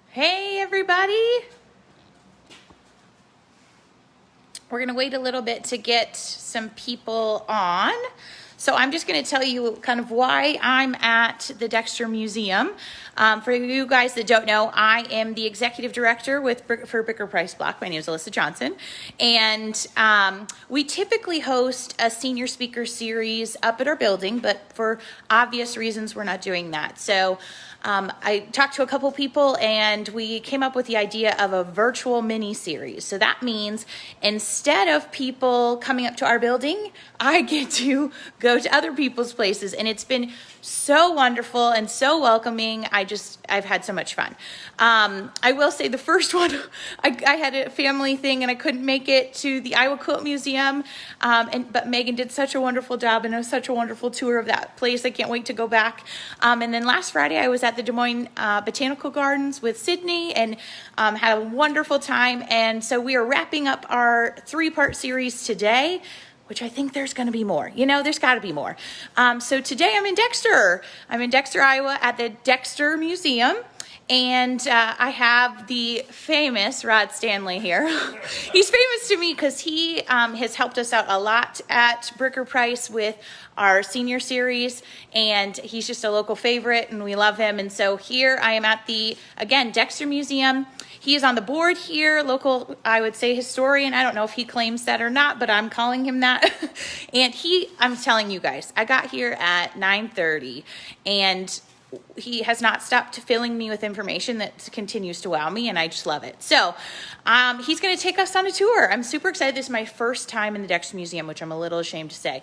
Hey everybody. We're going to wait a little bit to get some people on. So I'm just going to tell you kind of why I'm at the Dexter Museum. For you guys that don't know, I am the executive director for Bicker Price Block. My name is Alyssa Johnson. And we typically host a senior speaker series up at our building, but for obvious reasons, we're not doing that. So I talked to a couple people and we came up with the idea of a virtual mini series. So that means instead of people coming up to our building, I get to go to other people's places, and it's been so wonderful and so welcoming. I've had so much fun. I will say the first one, I had a family thing and I couldn't make it to the Iowa Quilt Museum, but Megan did such a wonderful job and it was such a wonderful tour of that place. I can't wait to go back. And then last Friday I was at the Des Moines Botanical Gardens with Sydney and had a wonderful time. And so we are wrapping up our 3-part series today, which I think there's going to be more. You know, there's got to be more. So today I'm in Dexter. I'm in Dexter, Iowa at the Dexter Museum. And I have the famous Rod Stanley here. He's famous to me because he has helped us out a lot at Bicker Price with our senior series. And he's just a local favorite and we love him. And so here I am at the, again, Dexter Museum. He is on the board here, local, I would say, historian. I don't know if he claims that or not, but I'm calling him that. And I'm telling you guys, I got here at 9:30 and he has not stopped filling me with information that continues to wow me, and I just love it. So he's going to take us on a tour. I'm super excited. This is my first time in the Dexter Museum, which I'm a little ashamed to say,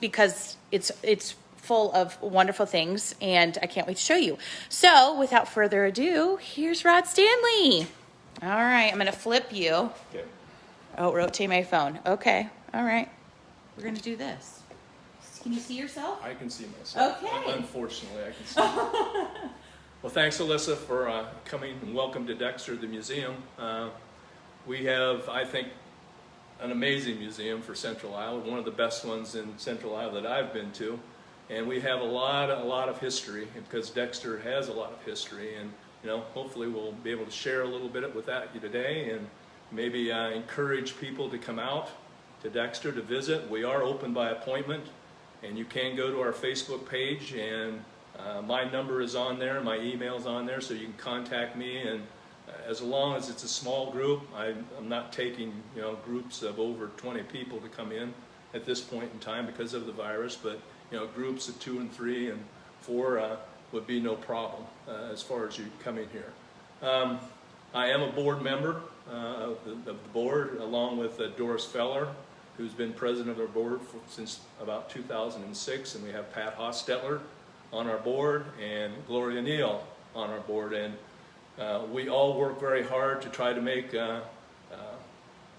because it's full of wonderful things, and I can't wait to show you. So without further ado, here's Rod Stanley. All right, I'm going to flip you. Okay. Oh, rotate my phone. Okay, all right. We're going to do this. Can you see yourself? I can see myself. Okay. Unfortunately, I can see. Well, thanks, Alyssa, for coming and welcome to Dexter, the museum. We have, I think, an amazing museum for Central Iowa, one of the best ones in Central Iowa that I've been to. And we have a lot of history, because Dexter has a lot of history. And hopefully we'll be able to share a little bit with you today, and maybe encourage people to come out to Dexter to visit. We are open by appointment. And you can go to our Facebook page, and my number is on there, my email's on there, so you can contact me. And as long as it's a small group, I'm not taking groups of over 20 people to come in at this point in time because of the virus. But groups of 2 and 3 and 4 would be no problem as far as you coming here. I am a board member of the board, along with Doris Feller, who's been president of our board since about 2006, and we have Pat Hostetler on our board and Gloria Neal on our board, and we all work very hard to try to make the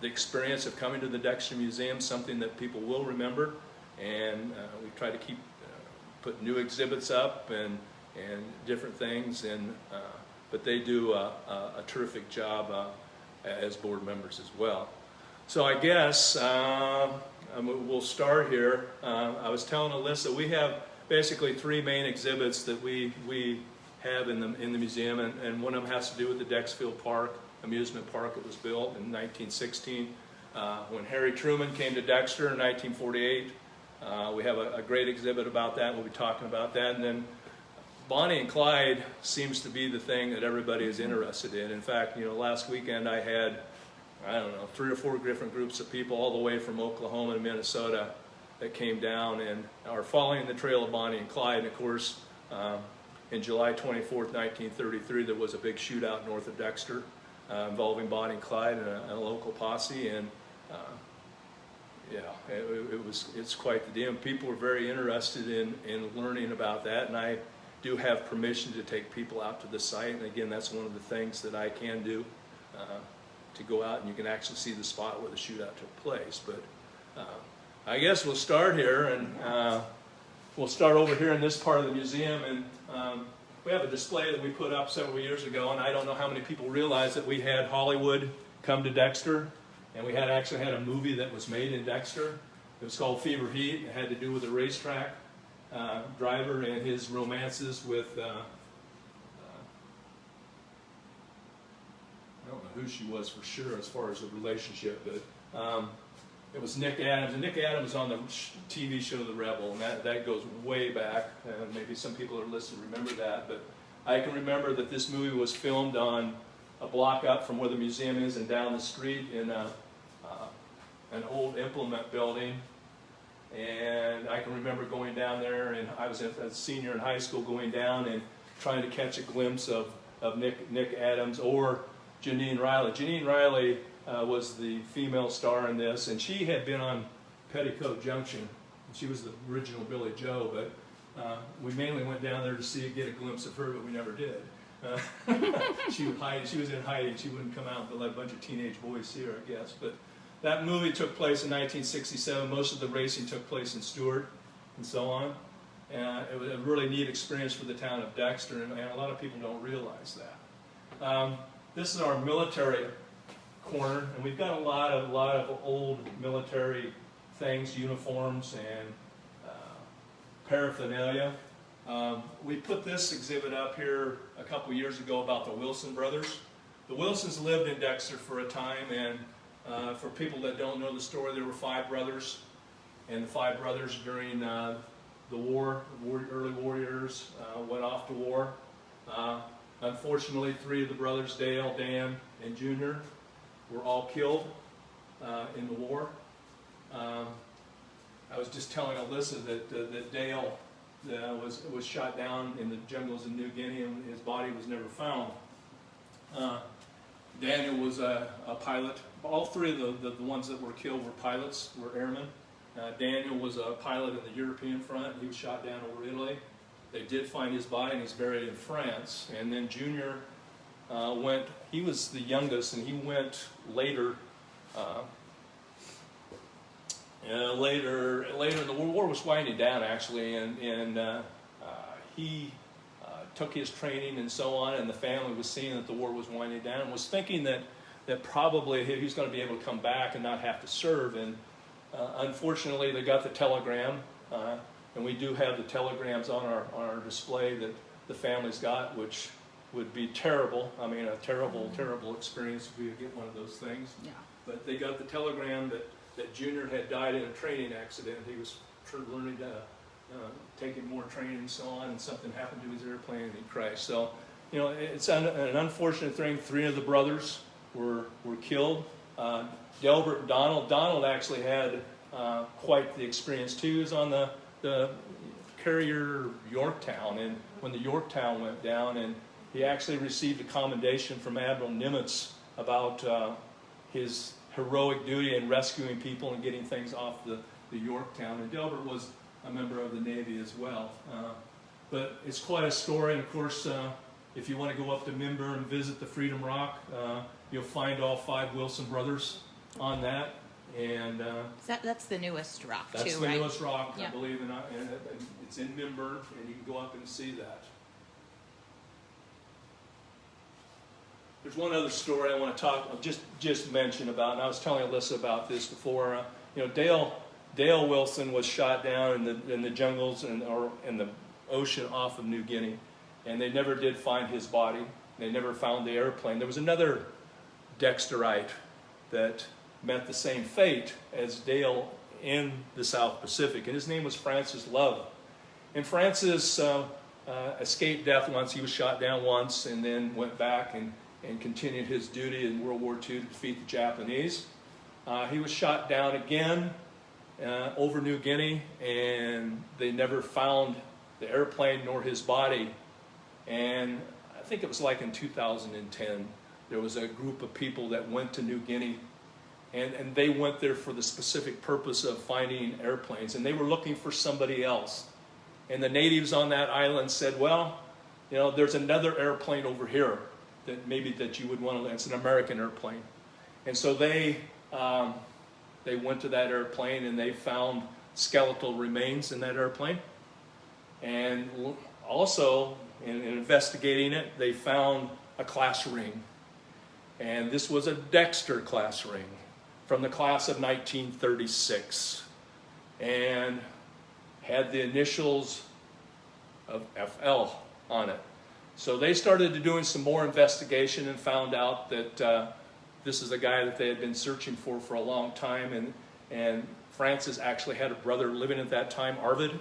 experience of coming to the Dexter Museum something that people will remember, and we try to keep put new exhibits up and different things, and but they do a terrific job as board members as well. So I guess we'll start here. I was telling Alyssa, we have basically 3 main exhibits that we have in the museum, and one of them has to do with the Dexfield Park, amusement park that was built in 1916. When Harry Truman came to Dexter in 1948, we have a great exhibit about that. We'll be talking about that. And then Bonnie and Clyde seems to be the thing that everybody is interested in. In fact, last weekend I had, I don't know, 3 or 4 different groups of people all the way from Oklahoma and Minnesota that came down and are following the trail of Bonnie and Clyde. And of course, in July 24th, 1933, there was a big shootout north of Dexter involving Bonnie and Clyde and a local posse. And yeah, it's quite the deal. People are very interested in learning about that, and I do have permission to take people out to the site. And again, that's one of the things that I can do. To go out and you can actually see the spot where the shootout took place. But I guess we'll start here, and we'll start over here in this part of the museum. And we have a display that we put up several years ago, and I don't know how many people realize that we had Hollywood come to Dexter, and we actually had a movie that was made in Dexter. It was called Fever Heat. It had to do with the racetrack. driver and his romances with, I don't know who she was for sure as far as the relationship, but it was Nick Adams. And Nick Adams was on the TV show The Rebel, and that goes way back. Maybe some people that are listening remember that, but I can remember that this movie was filmed on a block up from where the museum is and down the street in an old implement building. And I can remember going down there, and I was a senior in high school, going down and trying to catch a glimpse of Nick Adams or Janine Riley. Janine Riley was the female star in this, and she had been on Petticoat Junction. She was the original Billy Joe, but we mainly went down there to get a glimpse of her, but we never did. She would hide. She was in hiding. She wouldn't come out to let a bunch of teenage boys see her, I guess. But that movie took place in 1967. Most of the racing took place in Stuart and so on. And it was a really neat experience for the town of Dexter, and a lot of people don't realize that. This is our military corner, and we've got a lot of old military things, uniforms and paraphernalia. We put this exhibit up here a couple years ago about the Wilson brothers. The Wilsons lived in Dexter for a time, and for people that don't know the story, there were 5 brothers, and the 5 brothers during the war, early warriors, went off to war. Unfortunately, 3 of the brothers, Dale, Dan, and Junior, were all killed in the war. I was just telling Alyssa that Dale was shot down in the jungles in New Guinea, and his body was never found. Daniel was a pilot. All 3 of the ones that were killed were pilots, were airmen. Daniel was a pilot in the European front. He was shot down over Italy. They did find his body, and he's buried in France. And then Junior went, he was the youngest, and he went later. Later in the war was winding down, actually, and he took his training and so on, and the family was seeing that the war was winding down and was thinking that probably he was going to be able to come back and not have to serve. And unfortunately, they got the telegram, and we do have the telegrams on our display that the family's got, which would be terrible. I mean, a terrible, terrible experience if we would get one of those things. Yeah. But they got the telegram that Junior had died in a training accident. He was learning to taking more training and so on, and something happened to his airplane and he crashed. So, you know, it's an unfortunate thing. 3 of the brothers were killed. Delbert Donald actually had quite the experience too. He was on the carrier Yorktown, and when the Yorktown went down, and he actually received a commendation from Admiral Nimitz about his heroic duty in rescuing people and getting things off the Yorktown. And Delbert was a member of the Navy as well. But it's quite a story, and of course, if you want to go up to Minburn and visit the Freedom Rock, you'll find all 5 Wilson brothers on that. And that's the newest rock, too, right? That's the newest rock, yeah. I believe, and it's in Minburn, and you can go up and see that. There's one other story I want to just mention about, and I was telling Alyssa about this before. You know, Dale Wilson was shot down in the jungles or in the ocean off of New Guinea, and they never did find his body. They never found the airplane. There was another Dexterite that met the same fate as Dale in the South Pacific, and his name was Francis Love. And Francis escaped death once. He was shot down once and then went back and continued his duty in World War II to defeat the Japanese. He was shot down again over New Guinea, and they never found the airplane nor his body. And I think it was like in 2010, there was a group of people that went to New Guinea, and they went there for the specific purpose of finding airplanes, and they were looking for somebody else. And the natives on that island said, well, you know, there's another airplane over here that you would want to, it's an American airplane. And so they went to that airplane, and they found skeletal remains in that airplane. And also, in investigating it, they found a class ring. And this was a Dexter class ring from the class of 1936. And had the initials of FL on it. So they started doing some more investigation and found out that this is a guy that they had been searching for a long time, and Francis actually had a brother living at that time, Arvid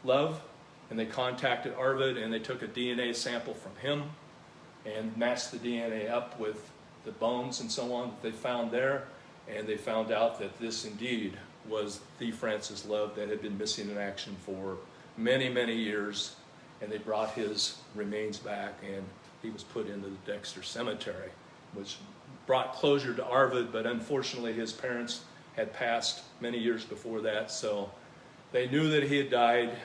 Love, and they contacted Arvid and they took a DNA sample from him and matched the DNA up with the bones and so on that they found there, and they found out that this indeed was the Francis Love that had been missing in action for many, many years, and they brought his remains back and he was put into the Dexter Cemetery, which brought closure to Arvid, but unfortunately his parents had passed many years before that, so they knew that he had died,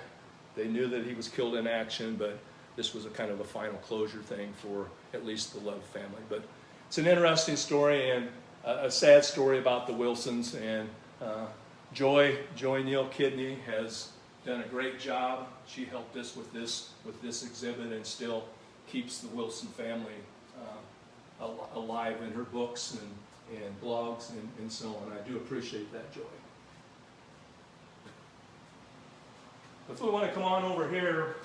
they knew that he was killed in action, but this was a kind of a final closure thing for at least the Love family. But it's an interesting story and a sad story about the Wilsons, and Joy Neal Kidney has done a great job. She helped us with this exhibit and still keeps the Wilson family alive in her books and blogs and so on. I do appreciate that, Joy. If we want to come on over here,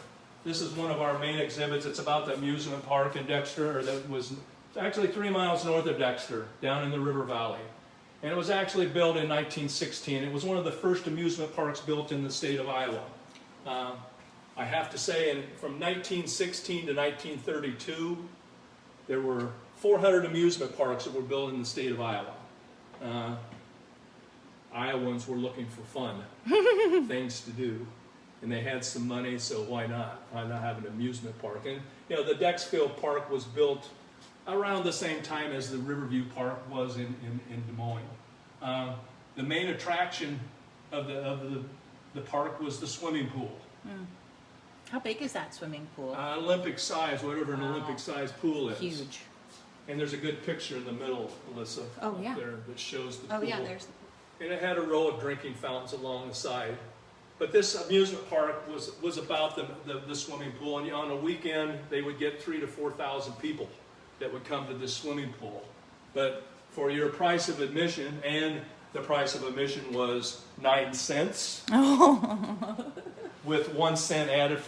this is one of our main exhibits. It's about the amusement park in Dexter, or that was actually 3 miles north of Dexter, down in the River Valley. And it was actually built in 1916. It was one of the first amusement parks built in the state of Iowa. I have to say, from 1916 to 1932, there were 400 amusement parks that were built in the state of Iowa. Iowans were looking for fun, things to do. And they had some money, so why not? Why not have an amusement park? And you know, the Dexfield Park was built around the same time as the Riverview Park was in Des Moines. The main attraction of the park was the swimming pool. Mm. How big is that swimming pool? Olympic size, whatever an Olympic size pool is. Huge. And there's a good picture in the middle, Alyssa, there that shows the pool. Oh yeah, there's. And it had a row of drinking fountains along the side. But this amusement park was about the swimming pool, and on a weekend they would get 3,000 to 4,000 people that would come to this swimming pool. But for your price of admission, and the price of admission was 9 cents, with 1 cent added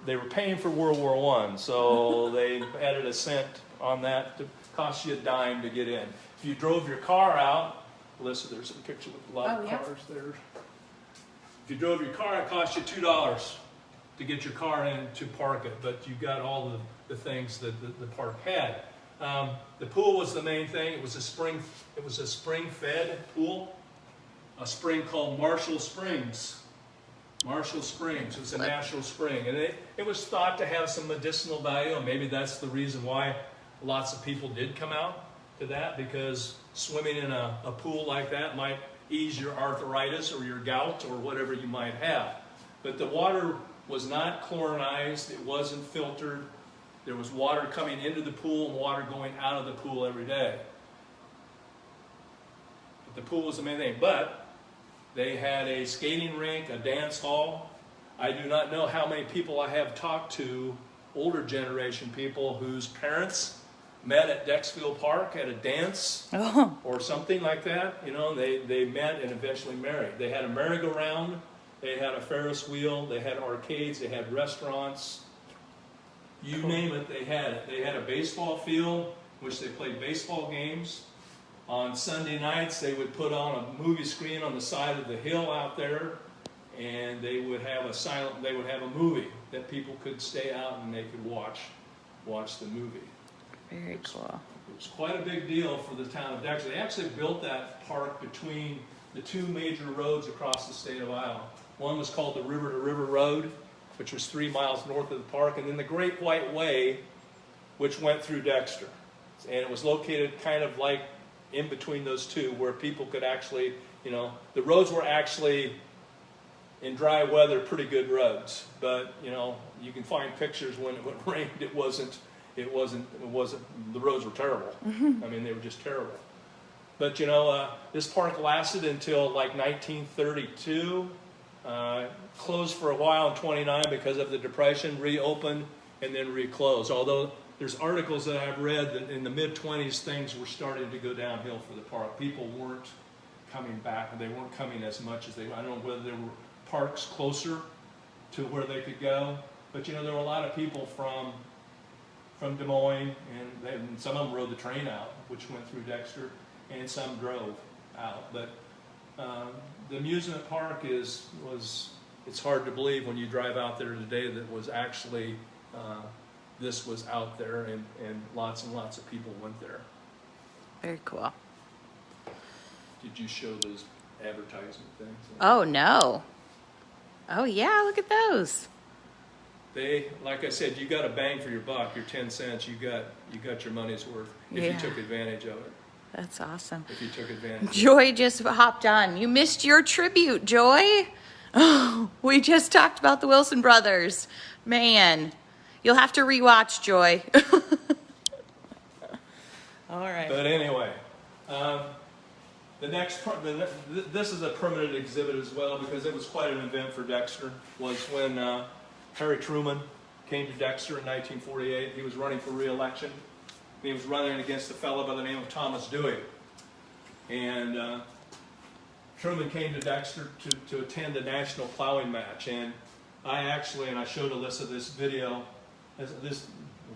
they were paying for World War I, so they added a cent on that to cost you a dime to get in. If you drove your car out, Alyssa, there's a picture with a lot of cars there. If you drove your car, it cost you $2 to get your car in to park it, but you got all the things that the park had. The pool was the main thing. It was a spring-fed pool, a spring called Marshall Springs. Marshall Springs was a natural spring, and it was thought to have some medicinal value, and maybe that's the reason why lots of people did come out to that, because swimming in a pool like that might ease your arthritis or your gout or whatever you might have. But the water was not chlorinized, it wasn't filtered. There was water coming into the pool and water going out of the pool every day. But the pool was the main thing. But they had a skating rink, a dance hall. I do not know how many people I have talked to, older generation people whose parents met at Dexfield Park at a dance or something like that. You know, they met and eventually married. They had a merry-go-round, they had a Ferris wheel, they had arcades, they had restaurants. You name it, they had it. They had a baseball field, which they played baseball games. On Sunday nights, they would put on a movie screen on the side of the hill out there, and they would have a movie that people could stay out and they could watch the movie. Very cool. It was quite a big deal for the town of Dexter. They actually built that park between the two major roads across the state of Iowa. One was called the River to River Road, which was 3 miles north of the park, and then the Great White Way, which went through Dexter. And it was located kind of like in between those two, where people could actually, you know, the roads were actually, in dry weather, pretty good roads. But, you know, you can find pictures when it rained, it wasn't, the roads were terrible. I mean, they were just terrible. But, you know, this park lasted until like 1932, closed for a while in 29 because of the Depression, reopened, and then reclosed. Although there's articles that I've read that in the mid-20s, things were starting to go downhill for the park. People weren't coming back. They weren't coming as much as they, I don't know whether there were parks closer to where they could go. But you know, there were a lot of people from Des Moines, and some of them rode the train out, which went through Dexter, and some drove out. But the amusement park it's hard to believe when you drive out there today that was actually this was out there, and lots of people went there. Very cool. Did you show those advertisement things? Oh, no. Oh, yeah, look at those. They, like I said, you got a bang for your buck. Your 10 cents, you got your money's worth if you took advantage of it. That's awesome. If you took advantage. Joy just hopped on. You missed your tribute, Joy. Oh, we just talked about the Wilson brothers. Man, you'll have to rewatch, Joy. All right. But anyway, this is a permanent exhibit as well, because it was quite an event for Dexter. Was when Harry Truman came to Dexter in 1948. He was running for re-election. He was running against a fellow by the name of Thomas Dewey. And Truman came to Dexter to attend a national plowing match. And I showed Alyssa this video.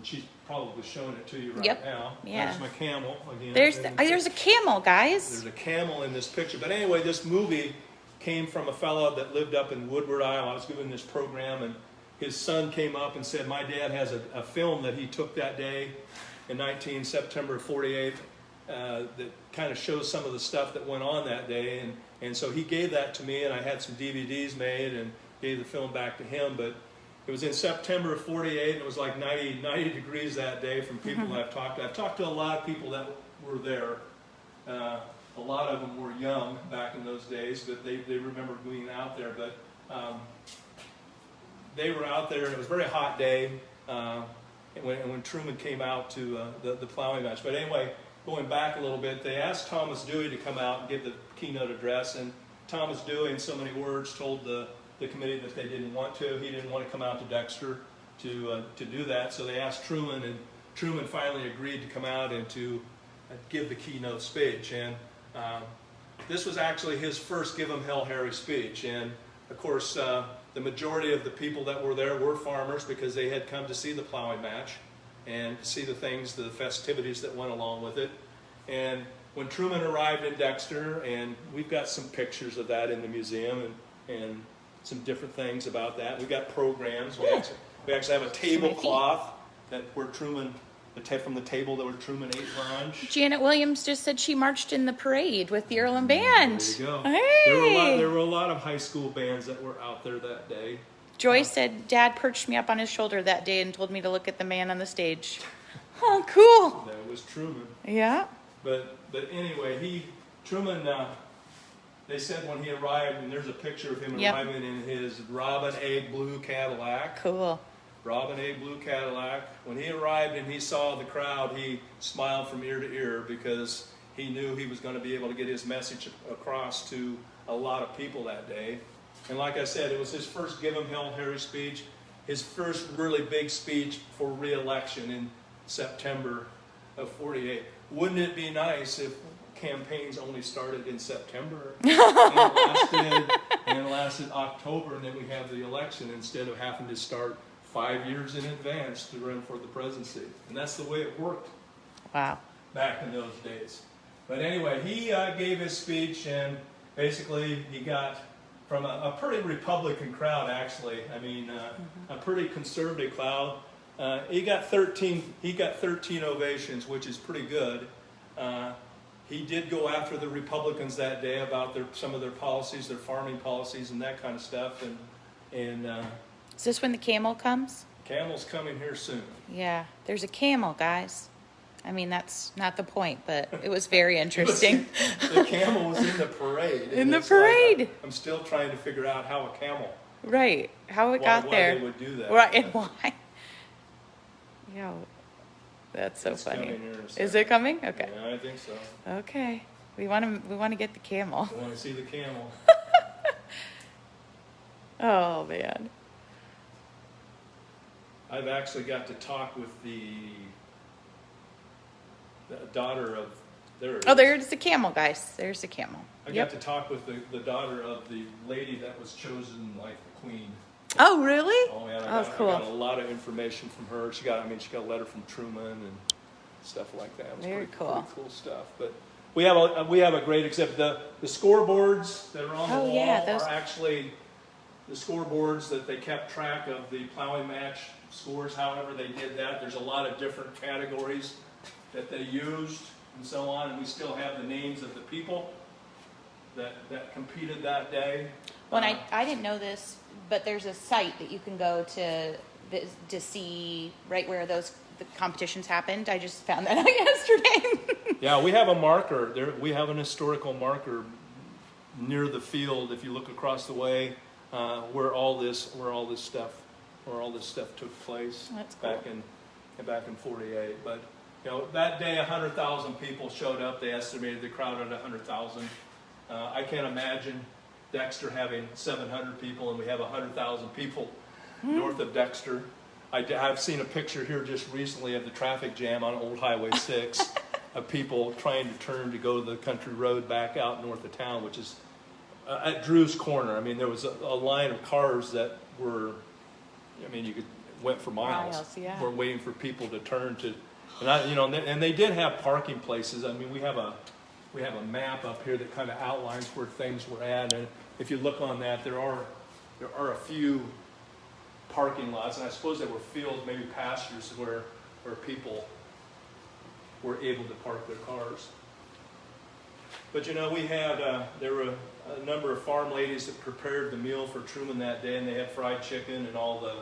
She's probably showing it to you right now. Yeah. There's my camel again. There's a camel, guys. There's a camel in this picture. But anyway, this movie came from a fellow that lived up in Woodward, Iowa. I was doing this program, and his son came up and said, my dad has a film that he took that day in September 48 that kind of shows some of the stuff that went on that day. And so he gave that to me, and I had some DVDs made and gave the film back to him. But it was in September of 48, and it was like 90 degrees that day from people I've talked to. I've talked to a lot of people that were there. A lot of them were young back in those days, but they remember being out there. But they were out there, and it was a very hot day when Truman came out to the plowing match. But anyway, going back a little bit, they asked Thomas Dewey to come out and give the keynote address, and Thomas Dewey, in so many words, told the committee that they didn't want to. He didn't want to come out to Dexter to do that, so they asked Truman, and Truman finally agreed to come out and to give the keynote speech. And this was actually his first Give 'em Hell Harry speech. And of course, the majority of the people that were there were farmers, because they had come to see the plowing match and see the festivities that went along with it. And when Truman arrived in Dexter, and we've got some pictures of that in the museum, and some different things about that. We've got programs. We actually have a tablecloth where Truman, from the table where Truman ate lunch. Janet Williams just said she marched in the parade with the Earlham Band. There you go. Hey. There were a lot of high school bands that were out there that day. Joy said Dad perched me up on his shoulder that day and told me to look at the man on the stage. Oh, cool. That was Truman. Yeah. But anyway, Truman, they said when he arrived, and there's a picture of him arriving in his robin egg blue Cadillac. Cool. Robin egg blue Cadillac. When he arrived and he saw the crowd, he smiled from ear to ear, because he knew he was going to be able to get his message across to a lot of people that day. And like I said, it was his first Give 'em Hell Harry speech, his first really big speech for re-election in September of 48. Wouldn't it be nice if campaigns only started in September and lasted October, and then we have the election, instead of having to start 5 years in advance to run for the presidency? And that's the way it worked. Wow. Back in those days. But anyway, he gave his speech, and basically he got from a pretty Republican crowd, actually. I mean, a pretty conservative crowd. He got 13 ovations, which is pretty good. He did go after the Republicans that day about some of their policies, their farming policies, and that kind of stuff. And Is this when the camel comes? Camel's coming here soon. Yeah, there's a camel, guys. I mean, that's not the point, but it was very interesting. The camel was in the parade. In the parade. Like, I'm still trying to figure out how a camel. Right, how it got there. Why they would do that. Right, and why. Yeah, that's so It's funny. coming here in a second. Is it coming? Okay. Yeah, I think so. Okay. We want to get the camel. I want to see the camel. Oh, man. I've actually got to talk with the daughter of... There it Oh, is. there's the camel, guys. There's the camel. I got to talk with the daughter of the lady that was chosen like the queen. Oh, really? Oh yeah, Oh, cool. I got a lot of information from her. She got a letter from Truman and stuff like that. It was Very pretty cool. cool stuff. But we have a great exhibit. The scoreboards that are on the wall are actually the scoreboards that they kept track of the plowing match scores. However they did that. There's a lot of different categories that they used and so on, and we still have the names of the people that competed that day. Well, I didn't know this, but there's a site that you can go to see right where the competitions happened. I just found that out yesterday. Yeah, we have a marker there. We have an historical marker near the field. If you look across the way, where all this stuff took place. That's cool. back in '48. But that day, 100,000 people showed up. They estimated the crowd at 100,000. I can't imagine Dexter having 700 people, and we have 100,000 people north of Dexter. I've seen a picture here just recently of the traffic jam on Old Highway 6 of people trying to turn to go to the country road back out north of town, which is at Drew's Corner. I mean, there was a line of cars that were, went for miles. Yeah. We're waiting for people to turn to, and they did have parking places. I mean, we have a map up here that kind of outlines where things were at, and if you look on that, there are a few parking lots, and I suppose they were fields, maybe pastures, where people were able to park their cars. But we had there were a number of farm ladies that prepared the meal for Truman that day, and they had fried chicken and all the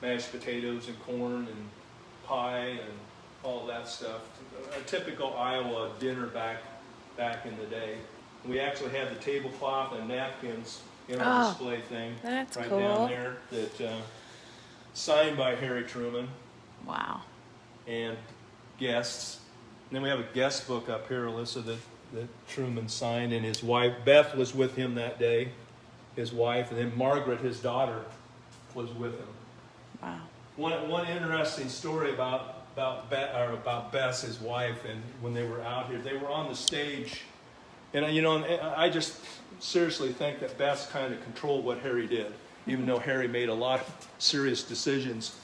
mashed potatoes and corn and pie and all that stuff. A typical Iowa dinner back in the day. We actually had the tablecloth and napkins in our display thing right cool. down there that signed by Harry Truman. Wow. And guests. And then we have a guest book up here, Alyssa, that Truman signed, and his wife Beth was with him that day, his wife, and then Margaret, his daughter, was with him. Wow. One interesting story about Bess, his wife, and when they were out here, they were on the stage, and I just seriously think that Bess kind of controlled what Harry did, even though Harry made a lot of serious decisions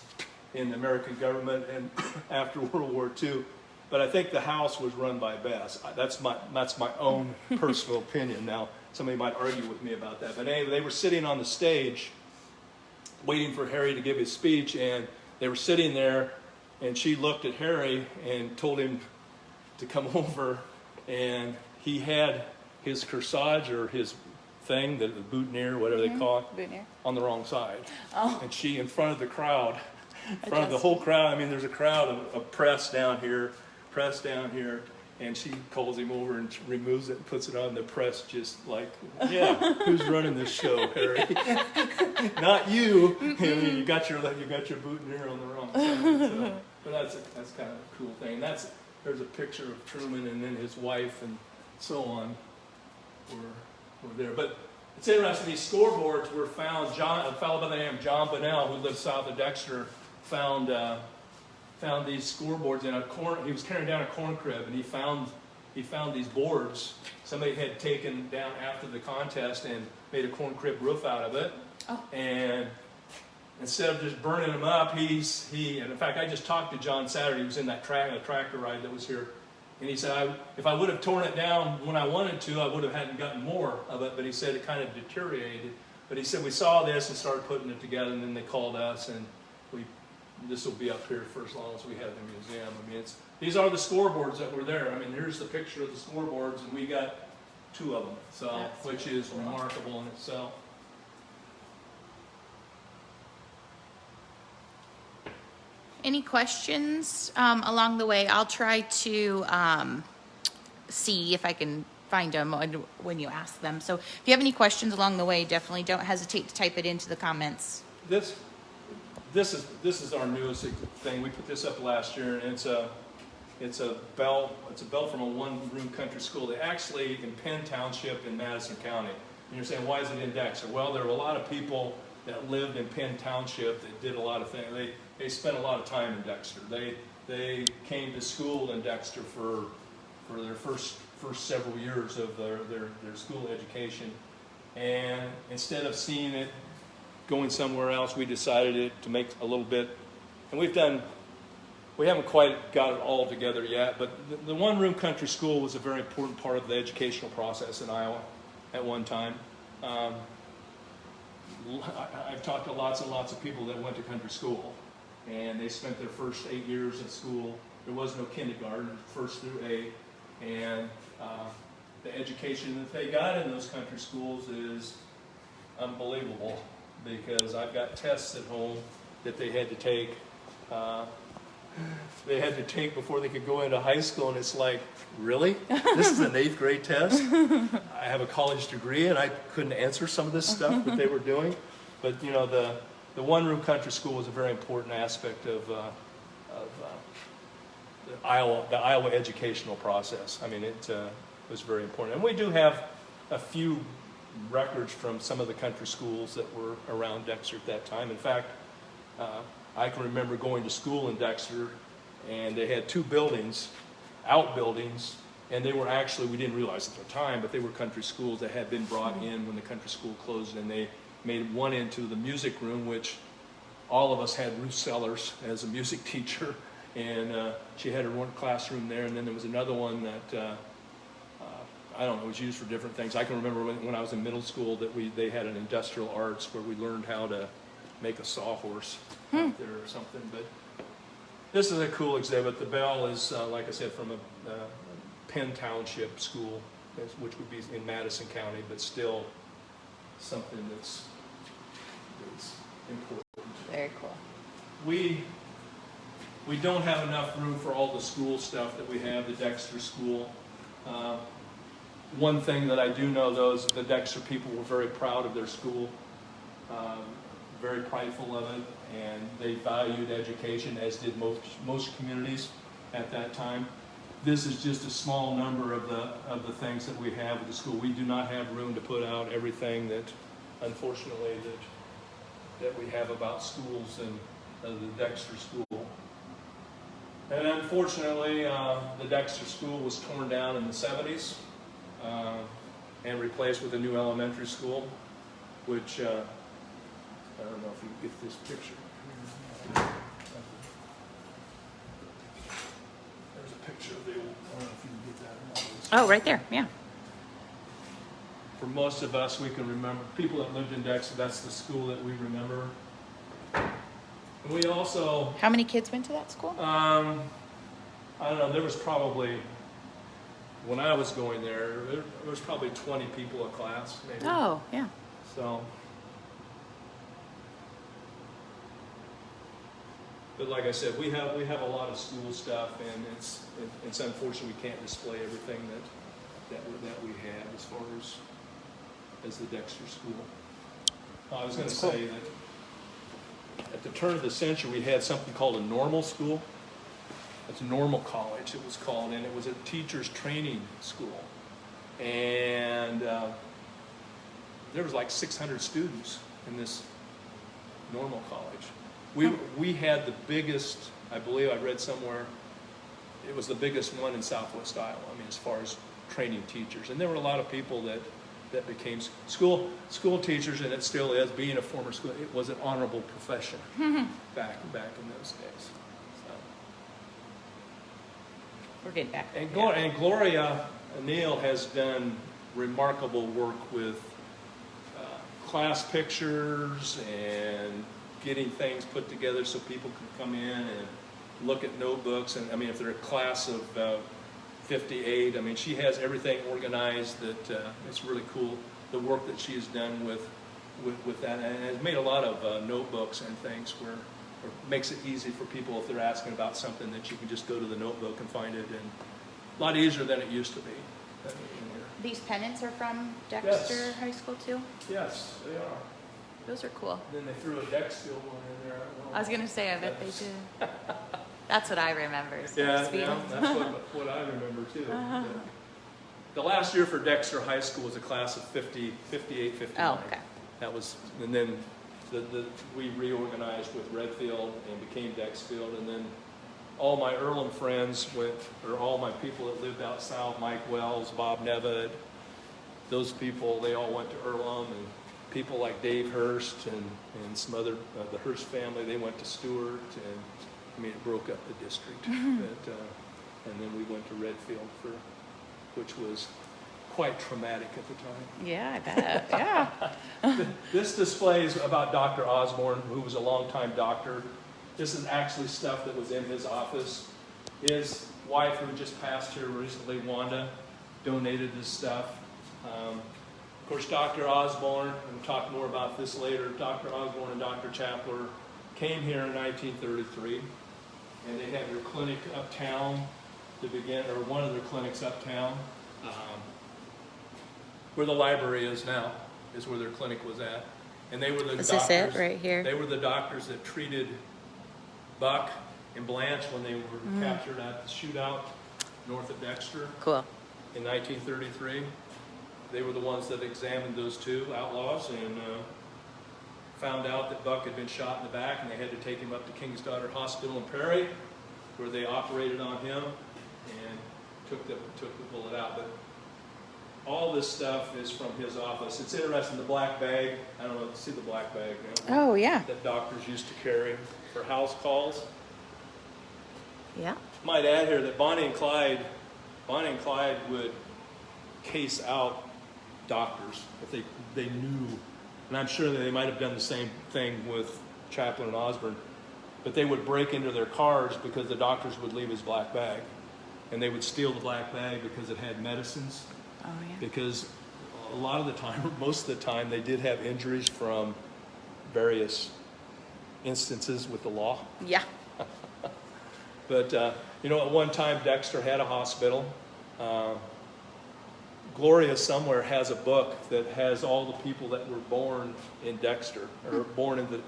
in the American government and after World War II. But I think the house was run by Bess. That's my own personal opinion. Now, somebody might argue with me about that. But anyway, they were sitting on the stage waiting for Harry to give his speech, and they were sitting there, and she looked at Harry and told him to come over, and he had his corsage or his thing, the boutonniere, whatever they call it, on the wrong side. Oh. And she, in front of the crowd, in front of the whole crowd, there's a crowd of press down here, and she calls him over and removes it and puts it on. The press just like, yeah, who's running this show, Harry? Not you. You got your boutonniere on the wrong side. So, but that's kind of a cool thing. There's a picture of Truman and then his wife and so on were there. But it's interesting. These scoreboards were found. A fellow by the name of John Bunnell, who lives south of Dexter, found these scoreboards in a corn. He was carrying down a corn crib, and he found these boards. Somebody had taken down after the contest and made a corn crib roof out of it. Oh. And instead of just burning them up, and in fact, I just talked to John Saturday. He was in that tractor ride that was here, and he said, if I would have torn it down when I wanted to, I would have hadn't gotten more of it. But he said it kind of deteriorated. But he said we saw this and started putting it together, and then they called us, and this will be up here for as long as we have the museum. These are the scoreboards that were there. Here's the picture of the scoreboards, and we got 2 of them, which is remarkable in itself. Any questions along the way? I'll try to see if I can find them when you ask them. So if you have any questions along the way, definitely don't hesitate to type it into the comments. This is our newest thing. We put this up last year, and it's a bell. It's a bell from a one-room country school. They actually in Penn Township in Madison County. And you're saying, why is it in Dexter? Well, there were a lot of people that lived in Penn Township that did a lot of things. They spent a lot of time in Dexter. They came to school in Dexter for their first several years of their school education, and instead of seeing it going somewhere else, we decided to make a little bit, and we haven't quite got it all together yet, but the one-room country school was a very important part of the educational process in Iowa at one time. I've talked to lots and lots of people that went to country school, and they spent their first 8 years at school. There was no kindergarten, first through 8, and the education that they got in those country schools is unbelievable, because I've got tests at home that they had to take. Before they could go into high school, and it's like, really? This is an 8th grade test? I have a college degree, and I couldn't answer some of this stuff that they were doing. But you know, the one-room country school was a very important aspect of the Iowa educational process. I mean, it was very important. And we do have a few records from some of the country schools that were around Dexter at that time. In fact, I can remember going to school in Dexter, and they had 2 buildings, outbuildings, and they were actually, we didn't realize at the time, but they were country schools that had been brought in when the country school closed, and they made one into the music room, which all of us had Ruth Sellers as a music teacher, and she had her one classroom there, and then there was another one that, I don't know, was used for different things. I can remember when I was in middle school that they had an industrial arts where we learned how to make a sawhorse out there or something. But this is a cool exhibit. The bell is, like I said, from a Penn Township school, which would be in Madison County, but still something that's important. Very cool. We don't have enough room for all the school stuff that we have, the Dexter school. One thing that I do know, though, is the Dexter people were very proud of their school. Very prideful of it, and they valued education, as did most communities at that time. This is just a small number of the things that we have at the school. We do not have room to put out everything that, unfortunately, that we have about schools and the Dexter school. And unfortunately, the Dexter school was torn down in the 70s and replaced with a new elementary school, which I don't know if you can get this picture. There's a picture of the old, I don't know if you can get that or not. Oh, right there, yeah. For most of us, we can remember, people that lived in Dexter, that's the school that we remember. And we also... How many kids went to that school? I don't know, there was probably, when I was going there was probably 20 people a class, maybe. Oh, yeah. So... But like I said, we have a lot of school stuff, and it's unfortunate we can't display everything that we have as far as the Dexter school. I was going to say that at the turn of the century, we had something called a normal school. It's a normal college, it was called, and it was a teacher's training school. And there was like 600 students in this normal college. We had the biggest, I believe I read somewhere, it was the biggest one in Southwest Iowa, I mean, as far as training teachers. And there were a lot of people that became school teachers, and it still is, being a former school, it was an honorable profession back in those days. So. We're getting back. And Gloria Neal has done remarkable work with class pictures and getting things put together so people can come in and look at notebooks. And I mean, if they're a class of 58, I mean, she has everything organized that it's really cool, the work that she has done with that, and has made a lot of notebooks and things where it makes it easy for people if they're asking about something that you can just go to the notebook and find it, and a lot easier than it used to be. These pennants are from Dexter High School too? Yes, they are. Those are cool. Then they threw a Dexter one in there. I was going to say, I bet they did. That's what I remember. So Yeah, that's what I remember too. The last year for Dexter High School was a class of 58, 59. Oh, okay. That was, and then we reorganized with Redfield and became Dexfield, and then all my Earlham friends all my people that lived out south, Mike Wells, Bob Nevitt, those people, they all went to Earlham, and people like Dave Hurst and some other, the Hurst family, they went to Stewart, and I mean, it broke up the district. But, and then we went to Redfield which was quite traumatic at the time. Yeah, I bet. Yeah. This display is about Dr. Osborne, who was a longtime doctor. This is actually stuff that was in his office. His wife, who just passed here recently, Wanda, donated this stuff. Of course, Dr. Osborne, and we'll talk more about this later, Dr. Osborne and Dr. Chapler came here in 1933, and they had their clinic uptown to begin, or one of their clinics uptown. Where the library is now is where their clinic was at. And they were the doctors. Is this it right here? They were the doctors that treated Buck and Blanche when they were captured at the shootout north of Dexter Cool. in 1933. They were the ones that examined those two outlaws and found out that Buck had been shot in the back, and they had to take him up to King's Daughter Hospital in Perry, where they operated on him and took the bullet out. But all this stuff is from his office. It's interesting, the black bag, I don't know if you see the black bag now, Oh, yeah. that doctors used to carry for house calls. Yeah. Might add here that Bonnie and Clyde would case out doctors if they knew, and I'm sure that they might have done the same thing with Chaplin and Osborne, but they would break into their cars because the doctors would leave his black bag, and they would steal the black bag because it had medicines. Oh, yeah. Because a lot of the time, or most of the time, they did have injuries from various instances with the law. Yeah. But, you know, at one time, Dexter had a hospital. Gloria somewhere has a book that has all the people that were born in Dexter, or born in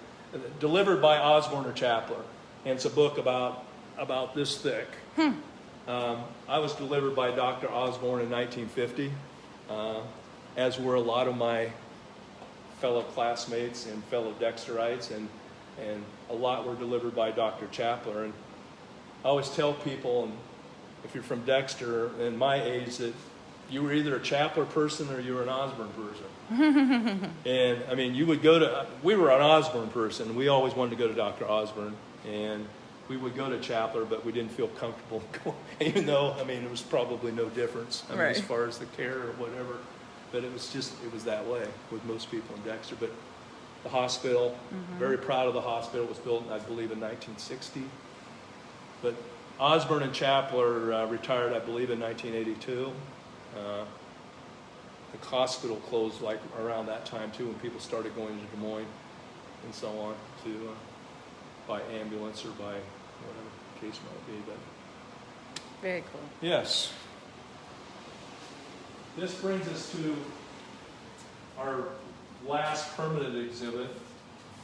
delivered by Osborne or Chapler. And it's a book about this thick. I was delivered by Dr. Osborne in 1950, as were a lot of my fellow classmates and fellow Dexterites, and a lot were delivered by Dr. Chapler. And I always tell people, and if you're from Dexter and my age, that you were either a Chapler person or you were an Osborne person. And I mean, we were an Osborne person. We always wanted to go to Dr. Osborne, and we would go to Chapler, but we didn't feel comfortable going, even though, I mean, it was probably no difference, I mean, Right. as far as the care or whatever. But it was that way with most people in Dexter. But the hospital, very proud of the hospital, was built, I believe, in 1960. But Osborne and Chapler retired, I believe, in 1982. The hospital closed like around that time too, when people started going to Des Moines and so on to by ambulance or by whatever the case might be. But Very cool. yes, this brings us to our last permanent exhibit,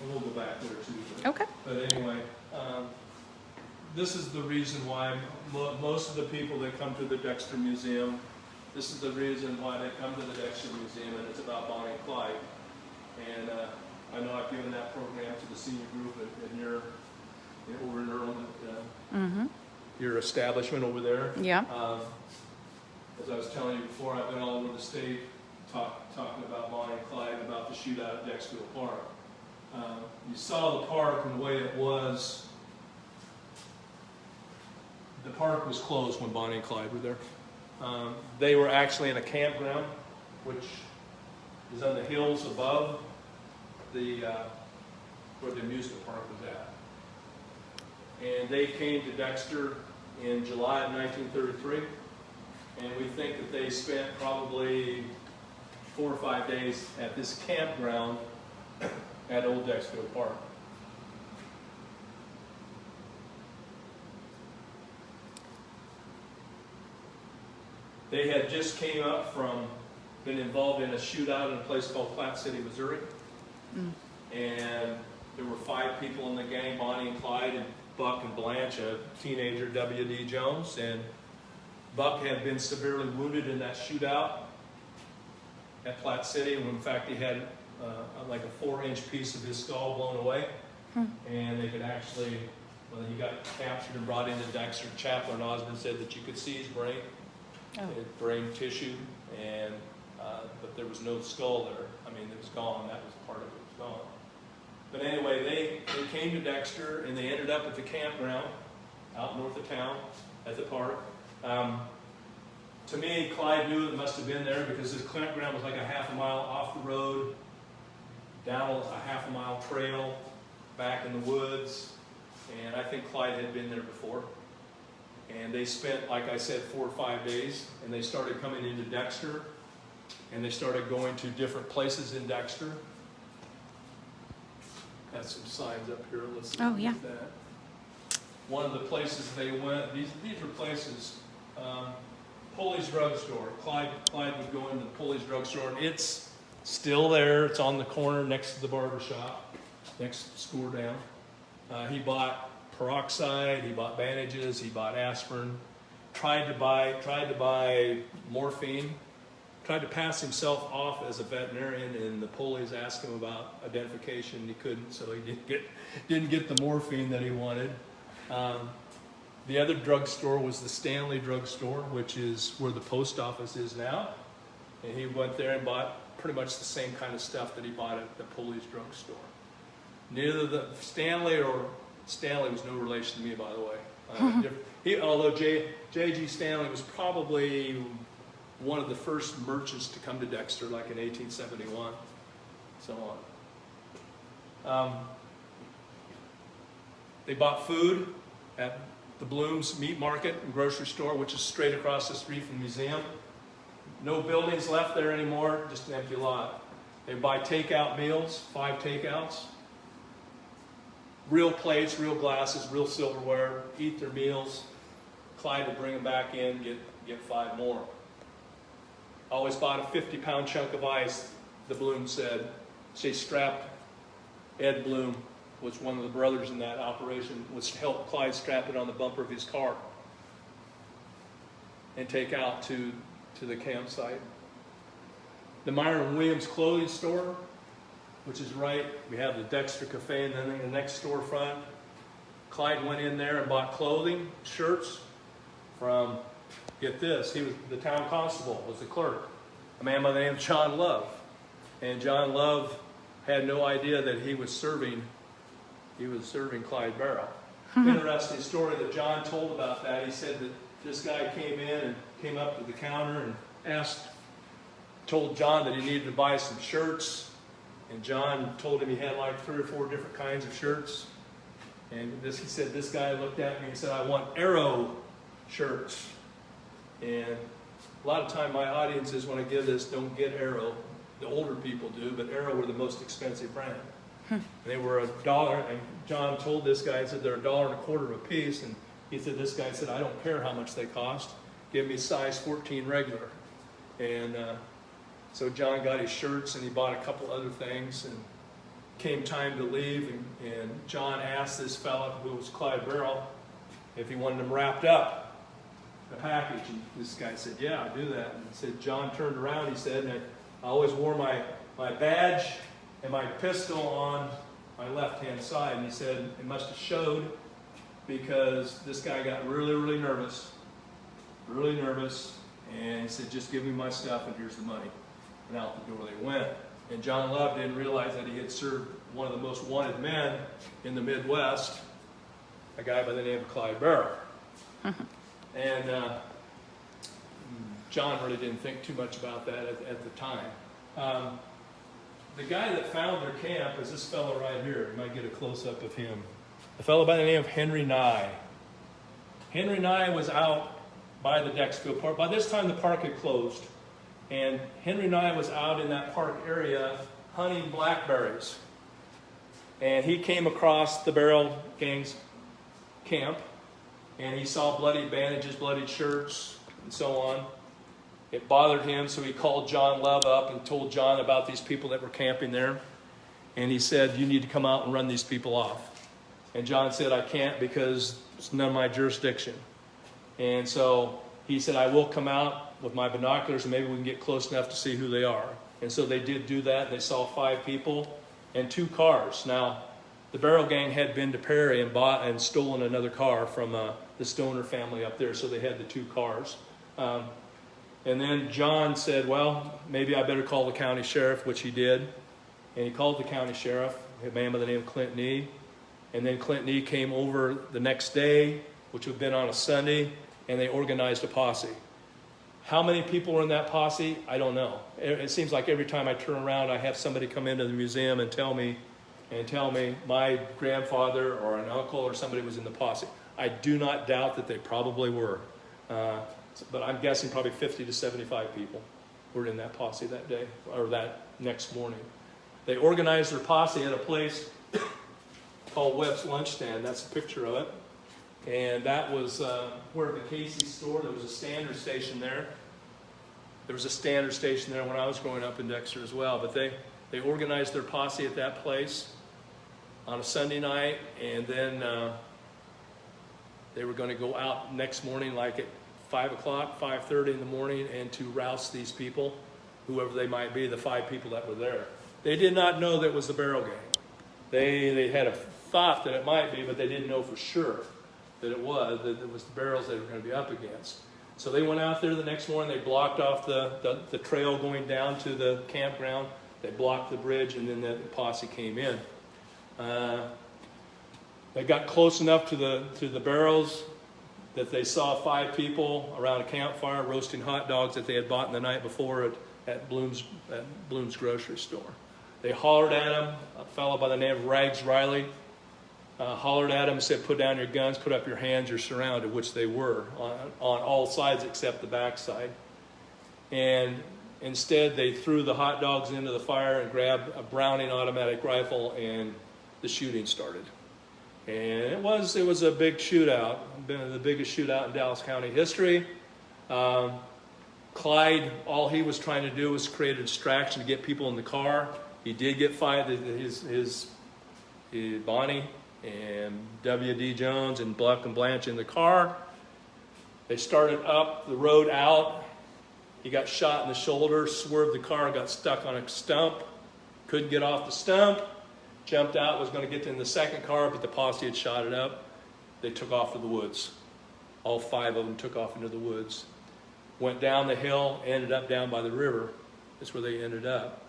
and we'll go back there too. Okay. But anyway, this is the reason why most of the people that come to the Dexter Museum, this is the reason why they come to the Dexter Museum, and it's about Bonnie and Clyde. And I know I've given that program to the senior group over in your establishment over there. Yeah. As I was telling you before, I've been all over the state talking about Bonnie and Clyde, about the shootout at Dexter Park. You saw the park and the way it was. The park was closed when Bonnie and Clyde were there. They were actually in a campground, which is on the hills above where the amusement park was at. And they came to Dexter in July of 1933, and we think that they spent probably 4 or 5 days at this campground at Old Dexter Park. They had just came up from been involved in a shootout in a place called Platte City, Missouri. And there were 5 people in the gang, Bonnie and Clyde and Buck and Blanche, a teenager, W.D. Jones. And Buck had been severely wounded in that shootout at Platte City. And in fact, he had like a 4-inch piece of his skull blown away. And they could actually, when he got captured and brought into Dexter, Chaplain Osborne said that you could see his brain, brain tissue. And but there was no skull there. I mean, it was gone. That was part of it was gone. But anyway, they came to Dexter, and they ended up at the campground out north of town at the park. To me, Clyde knew it must have been there because this campground was like a half a mile off the road, down a half a mile trail, back in the woods. And I think Clyde had been there before. And they spent, like I said, 4 or 5 days. And they started coming into Dexter. And they started going to different places in Dexter. Got some signs up here. Let's see that. One of the places they went, these were places, Pulley's Drugstore. Clyde would go into Pulley's Drugstore, and it's still there. It's on the corner next to the barber shop, next store down. He bought peroxide, he bought bandages, he bought aspirin, tried to buy morphine, tried to pass himself off as a veterinarian, and the Pulleys asked him about identification. He couldn't, so he didn't get the morphine that he wanted. The other drugstore was the Stanley drugstore, which is where the post office is now. And he went there and bought pretty much the same kind of stuff that he bought at the Pulleys drugstore. Neither the Stanley was no relation to me, by the way. Although J.G. Stanley was probably one of the first merchants to come to Dexter, like in 1871, so on. They bought food at the Bloom's Meat Market and Grocery Store, which is straight across the street from the museum. No buildings left there anymore, just an empty lot. They buy takeout meals, 5 takeouts. Real plates, real glasses, real silverware, eat their meals. Clyde would bring them back in, get 5 more. Always bought a 50-pound chunk of ice, the Bloom said. She strapped, Ed Bloom was one of the brothers in that operation, was help Clyde strap it on the bumper of his car and take out to the campsite. The Myron Williams clothing store, which is right, we have the Dexter Cafe, and then in the next storefront, Clyde went in there and bought clothing, shirts from, get this, he was the town constable, was the clerk, a man by the name of John Love. And John Love had no idea that he was serving Clyde Barrow. Interesting story that John told about that. He said that this guy came in and came up to the counter and told John that he needed to buy some shirts. And John told him he had like 3 or 4 different kinds of shirts. And he said, this guy looked at me and said, I want Arrow shirts. And a lot of time my audiences, when I give this, don't get Arrow. The older people do, but Arrow were the most expensive brand. And they were $1, and John told this guy, he said, they're $1.25 a piece. And he said, this guy said, I don't care how much they cost. Give me size 14 regular. And so John got his shirts, and he bought a couple other things, and came time to leave, and John asked this fella, who was Clyde Barrow, if he wanted them wrapped up, a package. And this guy said, yeah, I do that. And he said, John turned around, he said, and I always wore my badge and my pistol on my left-hand side. And he said, it must have showed because this guy got really, really nervous. And he said, just give me my stuff and here's the money. And out the door they went. And John Love didn't realize that he had served one of the most wanted men in the Midwest, a guy by the name of Clyde Barrow. And John really didn't think too much about that at the time. The guy that found their camp is this fellow right here. You might get a close-up of him. A fellow by the name of Henry Nye. Henry Nye was out by the Dexfield Park. By this time, the park had closed. And Henry Nye was out in that park area hunting blackberries. And he came across the Barrel Gang's camp. And he saw bloody bandages, bloody shirts, and so on. It bothered him, so he called John Love up and told John about these people that were camping there. And he said, you need to come out and run these people off. And John said, I can't because it's none of my jurisdiction. And so he said, I will come out with my binoculars and maybe we can get close enough to see who they are. And so they did do that. They saw 5 people and 2 cars. Now, the Barrel Gang had been to Perry and bought and stolen another car from the Stoner family up there, so they had the 2 cars. And then John said, well, maybe I better call the county sheriff, which he did. And he called the county sheriff, a man by the name of Clint Nee. And then Clint Nee came over the next day, which would have been on a Sunday, and they organized a posse. How many people were in that posse? I don't know. It seems like every time I turn around, I have somebody come into the museum and tell me my grandfather or an uncle or somebody was in the posse. I do not doubt that they probably were. But I'm guessing probably 50 to 75 people were in that posse that day, or that next morning. They organized their posse at a place called Webb's Lunch Stand. That's a picture of it. And that was where the Casey store, there was a standard station there. There was a standard station there when I was growing up in Dexter as well. But they organized their posse at that place on a Sunday night, and then they were going to go out next morning like at 5 o'clock, 5:30 in the morning, and to roust these people, whoever they might be, the 5 people that were there. They did not know that it was the Barrel Gang. They had a thought that it might be, but they didn't know for sure that it was the Barrels they were going to be up against. So they went out there the next morning. They blocked off the trail going down to the campground. They blocked the bridge, and then the posse came in. They got close enough to the barrels that they saw 5 people around a campfire roasting hot dogs that they had bought the night before at Bloom's grocery store. They hollered at him. A fellow by the name of Rags Riley hollered at him and said, "Put down your guns, put up your hands, you're surrounded," which they were on all sides except the backside. And instead, they threw the hot dogs into the fire and grabbed a Browning automatic rifle, and the shooting started. And it was a big shootout, been the biggest shootout in Dallas County history. Clyde, all he was trying to do was create a distraction to get people in the car. He did get his Bonnie and W.D. Jones and Buck and Blanche in the car. They started up the road out. He got shot in the shoulder, swerved the car, got stuck on a stump, couldn't get off the stump, jumped out, was going to get in the second car, but the posse had shot it up. They took off to the woods. All 5 of them took off into the woods. Went down the hill, ended up down by the river. That's where they ended up.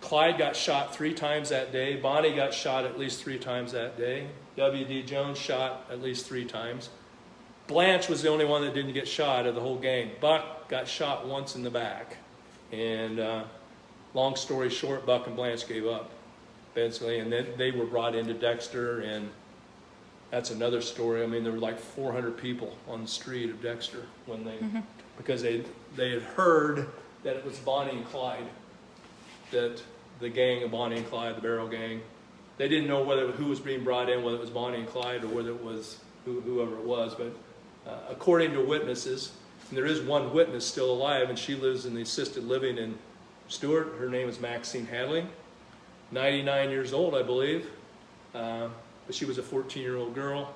Clyde got shot 3 times that day. Bonnie got shot at least 3 times that day. W.D. Jones shot at least 3 times. Blanche was the only one that didn't get shot of the whole gang. Buck got shot once in the back. And long story short, Buck and Blanche gave up, basically. And then they were brought into Dexter, and that's another story. I mean, there were like 400 people on the street of Dexter when because they had heard that it was Bonnie and Clyde, that the gang of Bonnie and Clyde, the Barrel Gang. They didn't know who was being brought in, whether it was Bonnie and Clyde or whether it was whoever it was. But according to witnesses, and there is one witness still alive, and she lives in the assisted living in Stewart. Her name is Maxine Hadley, 99 years old, I believe. But she was a 14-year-old girl.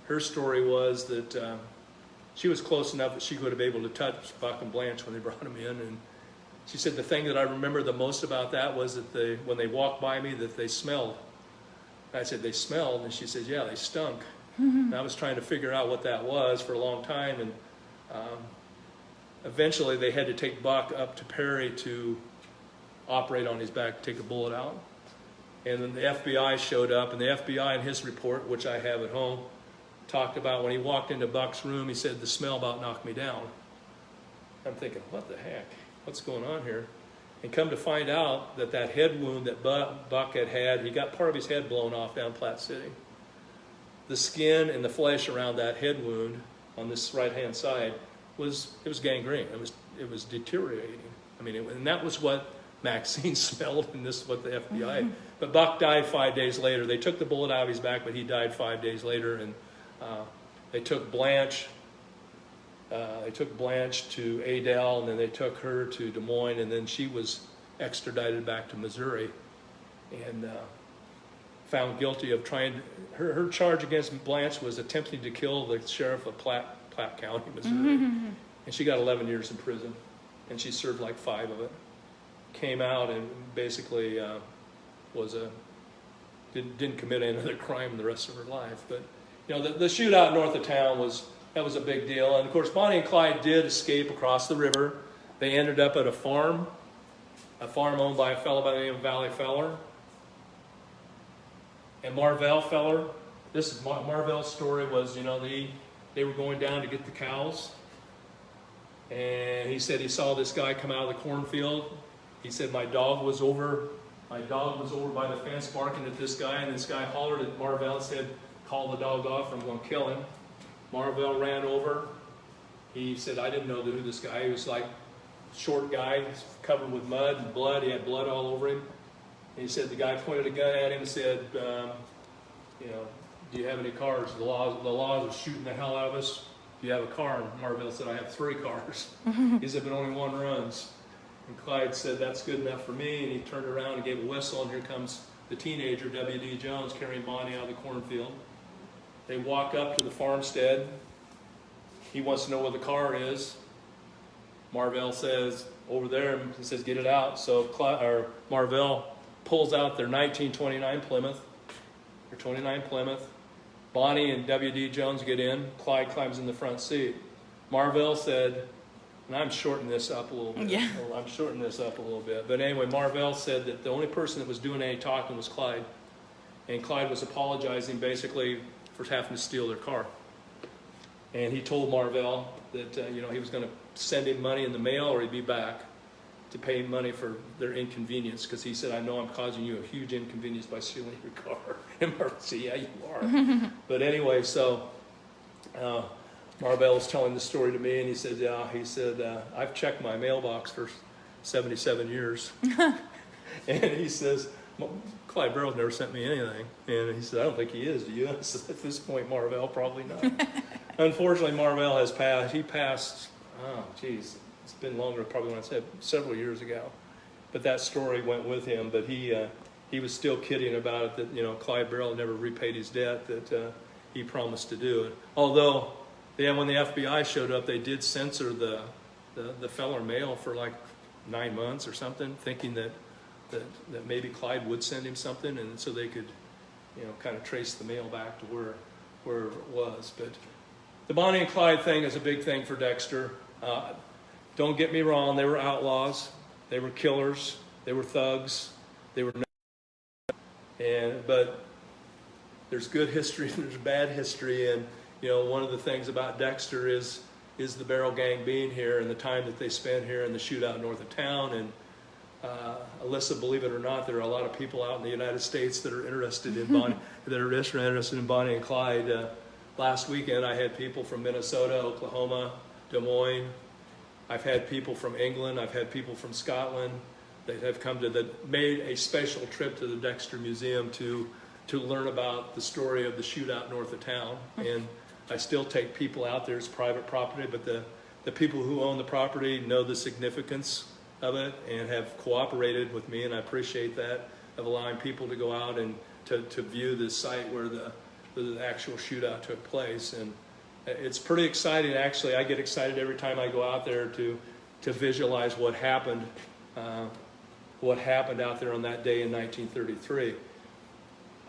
Her story was that she was close enough that she would have been able to touch Buck and Blanche when they brought them in. And she said the thing that I remember the most about that was that when they walked by me, that they smelled. I said, "They smelled?" And she said, "Yeah, they stunk." And I was trying to figure out what that was for a long time. And eventually they had to take Buck up to Perry to operate on his back, take a bullet out. And then the FBI showed up, and the FBI in his report, which I have at home, talked about when he walked into Buck's room, he said, "The smell about knocked me down." I'm thinking, what the heck? What's going on here? And come to find out that head wound that Buck had, he got part of his head blown off down Platte City. The skin and the flesh around that head wound on this right-hand side was gangrene. It was deteriorating. I mean, and that was what Maxine smelled, and this is what the FBI. But Buck died 5 days later. They took the bullet out of his back, but he died 5 days later. And they took Blanche. They took Blanche to Adel, and then they took her to Des Moines, and then she was extradited back to Missouri, and found guilty of her charge against Blanche was attempting to kill the sheriff of Platte County, Missouri. And she got 11 years in prison, and she served like 5 of it. Came out and basically didn't commit any other crime the rest of her life. But the shootout north of town was that was a big deal. And of course, Bonnie and Clyde did escape across the river. They ended up at a farm owned by a fellow by the name of Valley Feller. And Marvell Feller, this is Marvell's story was, you know, they were going down to get the cows. And he said he saw this guy come out of the cornfield. He said, my dog was over by the fence barking at this guy, and this guy hollered at Marvell and said, call the dog off, I'm going to kill him. Marvell ran over. He said, I didn't know who this guy, he was like short guy, covered with mud and blood, he had blood all over him. And he said, the guy pointed a gun at him and said, you know, do you have any cars? The laws are shooting the hell out of us. Do you have a car? And Marvell said, I have 3 cars. He said, but only one runs. And Clyde said, that's good enough for me. And he turned around and gave a whistle, and here comes the teenager, W.D. Jones, carrying Bonnie out of the cornfield. They walk up to the farmstead. He wants to know where the car is. Marvell says, over there, and he says, get it out. So Marvell pulls out their 1929 Plymouth, their 29 Plymouth. Bonnie and W.D. Jones get in. Clyde climbs in the front seat. Marvell said, and I'm shortening this up a little bit. Yeah. I'm shortening this up a little bit. But anyway, Marvell said that the only person that was doing any talking was Clyde. And Clyde was apologizing basically for having to steal their car. And he told Marvell that you know, he was going to send him money in the mail or he'd be back to pay money for their inconvenience, because he said, I know I'm causing you a huge inconvenience by stealing your car. And Marvell said, yeah, you are. But anyway, so Marvell was telling the story to me, and he said, yeah, I've checked my mailbox for 77 years. And he says, Clyde Barrow never sent me anything. And he said, I don't think he is, do you? I said, at this point, Marvell, probably not. Unfortunately, Marvell has passed. He passed, oh, geez, it's been longer, probably when I said several years ago. But that story went with him. But he was still kidding about it, that, you know, Clyde Barrow never repaid his debt, that he promised to do it. Although, yeah, when the FBI showed up, they did censor the Feller mail for like 9 months or something, thinking that maybe Clyde would send him something, and so they could, you know, kind of trace the mail back to where it was. But the Bonnie and Clyde thing is a big thing for Dexter. Don't get me wrong, they were outlaws, they were killers, they were thugs, they were but there's good history and there's bad history. And you know, one of the things about Dexter is the Barrel Gang being here and the time that they spent here in the shootout north of town. And Alyssa, believe it or not, there are a lot of people out in the United States that are interested in Bonnie and Clyde. Last weekend, I had people from Minnesota, Oklahoma, Des Moines. I've had people from England. I've had people from Scotland that have come made a special trip to the Dexter Museum to learn about the story of the shootout north of town. And I still take people out there. It's private property, but the people who own the property know the significance of it and have cooperated with me, and I appreciate that, of allowing people to go out and to view the site where the actual shootout took place. And it's pretty exciting. Actually, I get excited every time I go out there to visualize what happened out there on that day in 1933.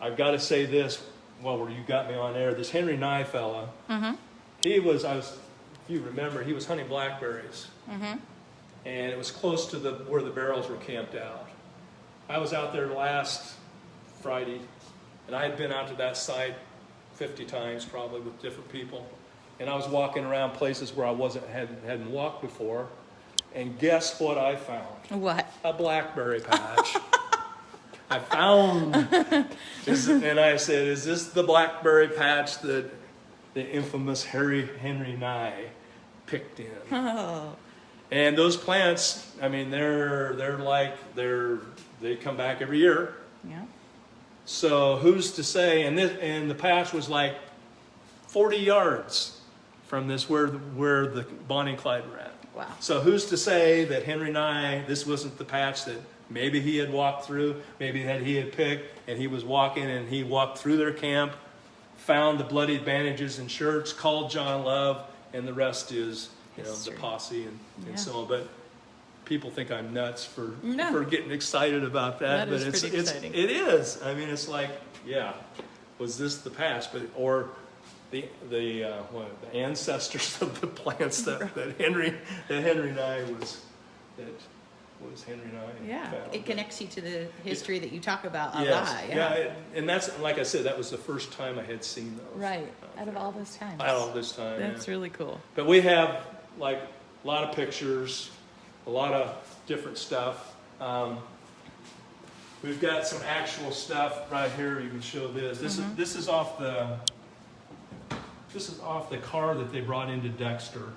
I've got to say this, well, you got me on air. This Henry Nye fella, if you remember, he was hunting blackberries. And it was close to where the barrels were camped out. I was out there last Friday, and I had been out to that site 50 times probably with different people. And I was walking around places where I hadn't walked before. And guess what I found? What? A blackberry patch. I found, and I said, is this the blackberry patch that the infamous Henry Nye picked in? Oh. And those plants, I mean, they come back every year. Yeah. So who's to say? And the patch was like 40 yards from where the Bonnie and Clyde were at. Wow. So who's to say that Henry Nye, this wasn't the patch that maybe he had walked through, maybe that he had picked, and he was walking and he walked through their camp, found the bloodied bandages and shirts, called John Love, and the rest is, the posse and so on. But people think I'm nuts for getting excited about that. But is pretty exciting. It is. I mean, it's like, yeah, was this the patch? Or the ancestors of the plants that Henry Nye was Henry Nye. Yeah, found. it connects you to the history that you talk about a Yes, lot. and that's, like I said, that was the first time I had seen those. Right, out of all those times. Out of all this time. That's really cool. But we have like a lot of pictures, a lot of different stuff. We've got some actual stuff right here. You can show this. This is off the car that they brought into Dexter.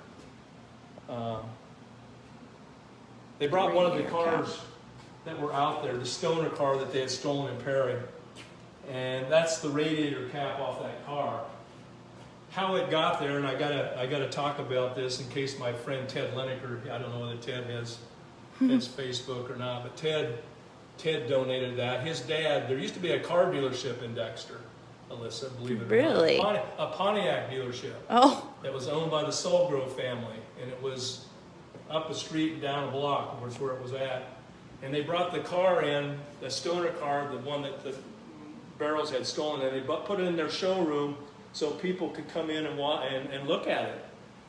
They brought one of the cars that were out there, the Stoner car that they had stolen in Perry. And that's the radiator cap off that car. How it got there, and I gotta talk about this in case my friend Ted Lineker, I don't know whether Ted has Facebook or not, but Ted donated that. His dad, there used to be a car dealership in Dexter, Alyssa, believe it or Really? not. A Pontiac dealership. Oh. That was owned by the Soulgrove family, and it was up a street and down a block was where it was at. And they brought the car in, the Stoner car, the one that the Barrows had stolen, and they put it in their showroom so people could come in and look at it.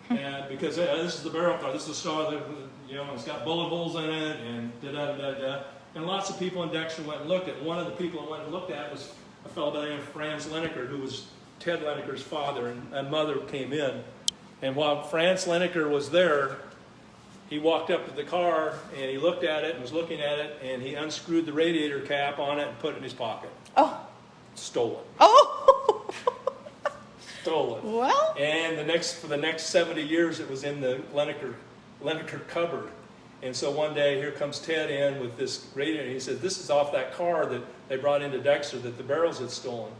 And because this is the Barrow car, this is the Star, it's got bullet holes in it, and da-da-da-da. And lots of people in Dexter went and looked at it. One of the people that went and looked at it was a fellow by the name of Franz Lineker, who was Ted Lineker's father, and mother came in. And while Franz Lineker was there, he walked up to the car, and he looked at it and was looking at it, and he unscrewed the radiator cap on it and put it in his pocket. Oh. Stolen. Oh. Stolen. Well. And for the next 70 years, it was in the Lineker cupboard. And so one day, here comes Ted in with this radiator, and he said, "This is off that car that they brought into Dexter that the Barrows had stolen.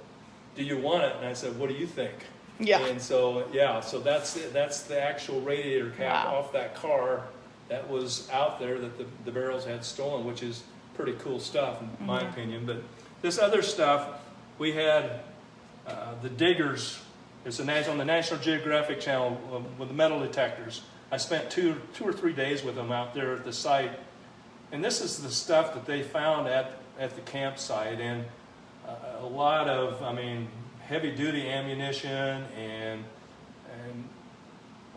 Do you want it?" And I said, "What do you think?" Yeah. And so so that's the actual radiator cap off that car that was out there that the Barrows had stolen, which is pretty cool stuff in my opinion. But this other stuff, we had the diggers. It's on the National Geographic Channel with the metal detectors. I spent two or 3 days with them out there at the site. And this is the stuff that they found at the campsite. And a lot of, heavy-duty ammunition and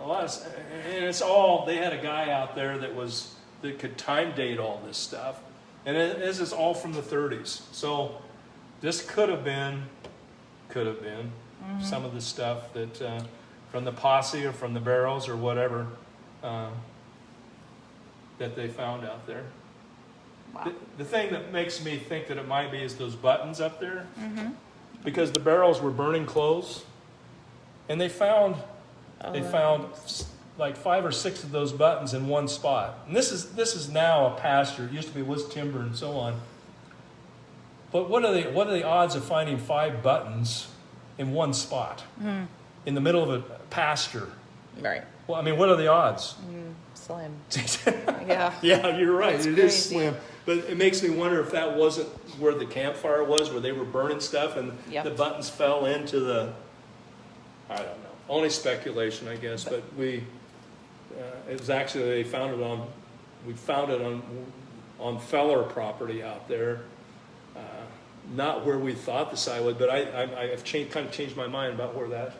a lot of, and it's all, they had a guy out there that could time date all this stuff. And this is all from the 30s. So this could have been some of the stuff that from the posse or from the Barrows or whatever that they found out there. Wow. The thing that makes me think that it might be is those buttons up there, because the Barrows were burning clothes, and they found like 5 or 6 of those buttons in one spot. And this is now a pasture. It used to be was timber and so on. But what are the odds of finding 5 buttons in one spot in the middle of a pasture? Right. Well, what are the odds? Slim. Yeah. Yeah, you're right. That's it crazy. Is slim. But it makes me wonder if that wasn't where the campfire was, where they were burning stuff and the buttons fell into the, I don't know. Only speculation, I guess. But it was actually, we found it on Feller property out there. Not where we thought the site was, but I've kind of changed my mind about where that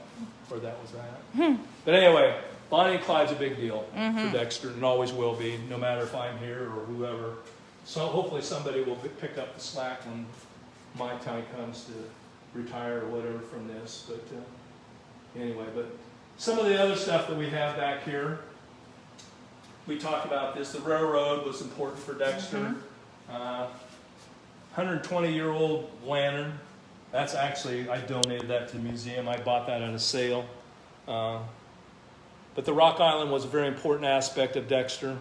was at. But anyway, Bonnie and Clyde's a big deal for Dexter, and always will be, no matter if I'm here or whoever. So hopefully somebody will pick up the slack when my time comes to retire or whatever from this. But anyway, but some of the other stuff that we have back here, we talked about this. The railroad was important for Dexter. 120-year-old lantern. That's actually, I donated that to the museum. I bought that at a sale. But the Rock Island was a very important aspect of Dexter.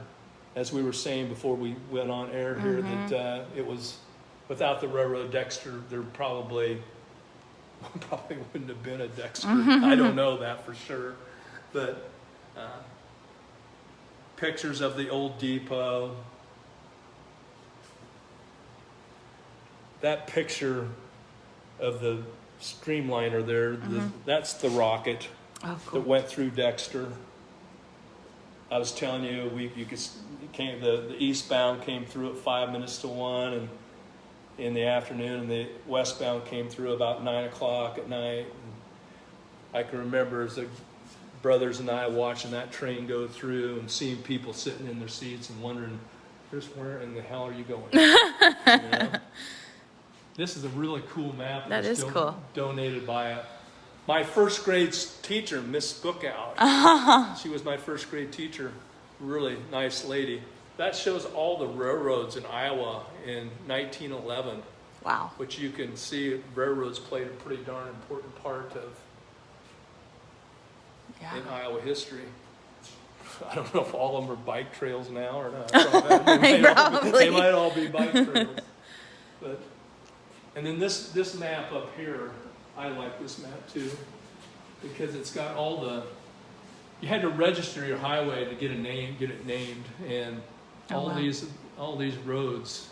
As we were saying before we went on air here, that it was, without the railroad, Dexter, there probably wouldn't have been a Dexter. I don't know that for sure. But pictures of the old depot. That picture of the streamliner there, that's the rocket that went through Dexter. I was telling you, the eastbound came through at 5 minutes to 1 and in the afternoon, and the westbound came through about 9 o'clock at night. I can remember as the brothers and I watching that train go through and seeing people sitting in their seats and wondering, just where in the hell are you going? You know? This is a really cool map. That is cool. Donated by my first grade teacher, Miss Bookout. She was my first grade teacher. Really nice lady. That shows all the railroads in Iowa in 1911. Wow. Which you can see railroads played a pretty darn important part of in Iowa history. I don't know if all of them are bike trails now or not. They might all be bike trails. But, and then this map up here, I like this map too, because it's got all the, you had to register your highway to get it named, and all these roads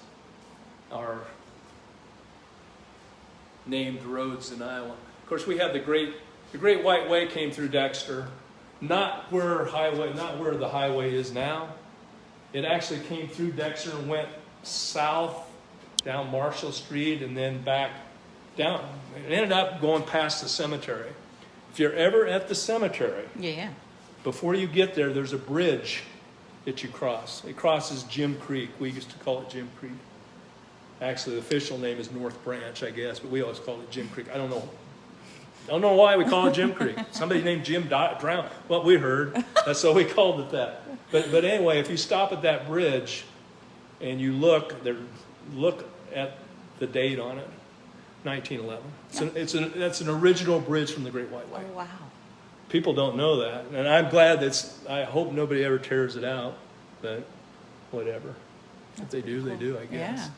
are named roads in Iowa. Of course, we have the Great White Way came through Dexter, not where the highway is now. It actually came through Dexter and went south down Marshall Street and then back down. It ended up going past the cemetery. If you're ever at the cemetery, before you get there, there's a bridge that you cross. It crosses Jim Creek. We used to call it Jim Creek. Actually, the official name is North Branch, I guess, but we always called it Jim Creek. I don't know why we call it Jim Creek. Somebody named Jim drowned. Well, we heard. That's so we called it that. But anyway, if you stop at that bridge and you look at the date on it, 1911. That's an original bridge from the Great White Way. Oh, wow. People don't know that, and I'm glad I hope nobody ever tears it out, but whatever. If they do, they do, I guess. Yeah.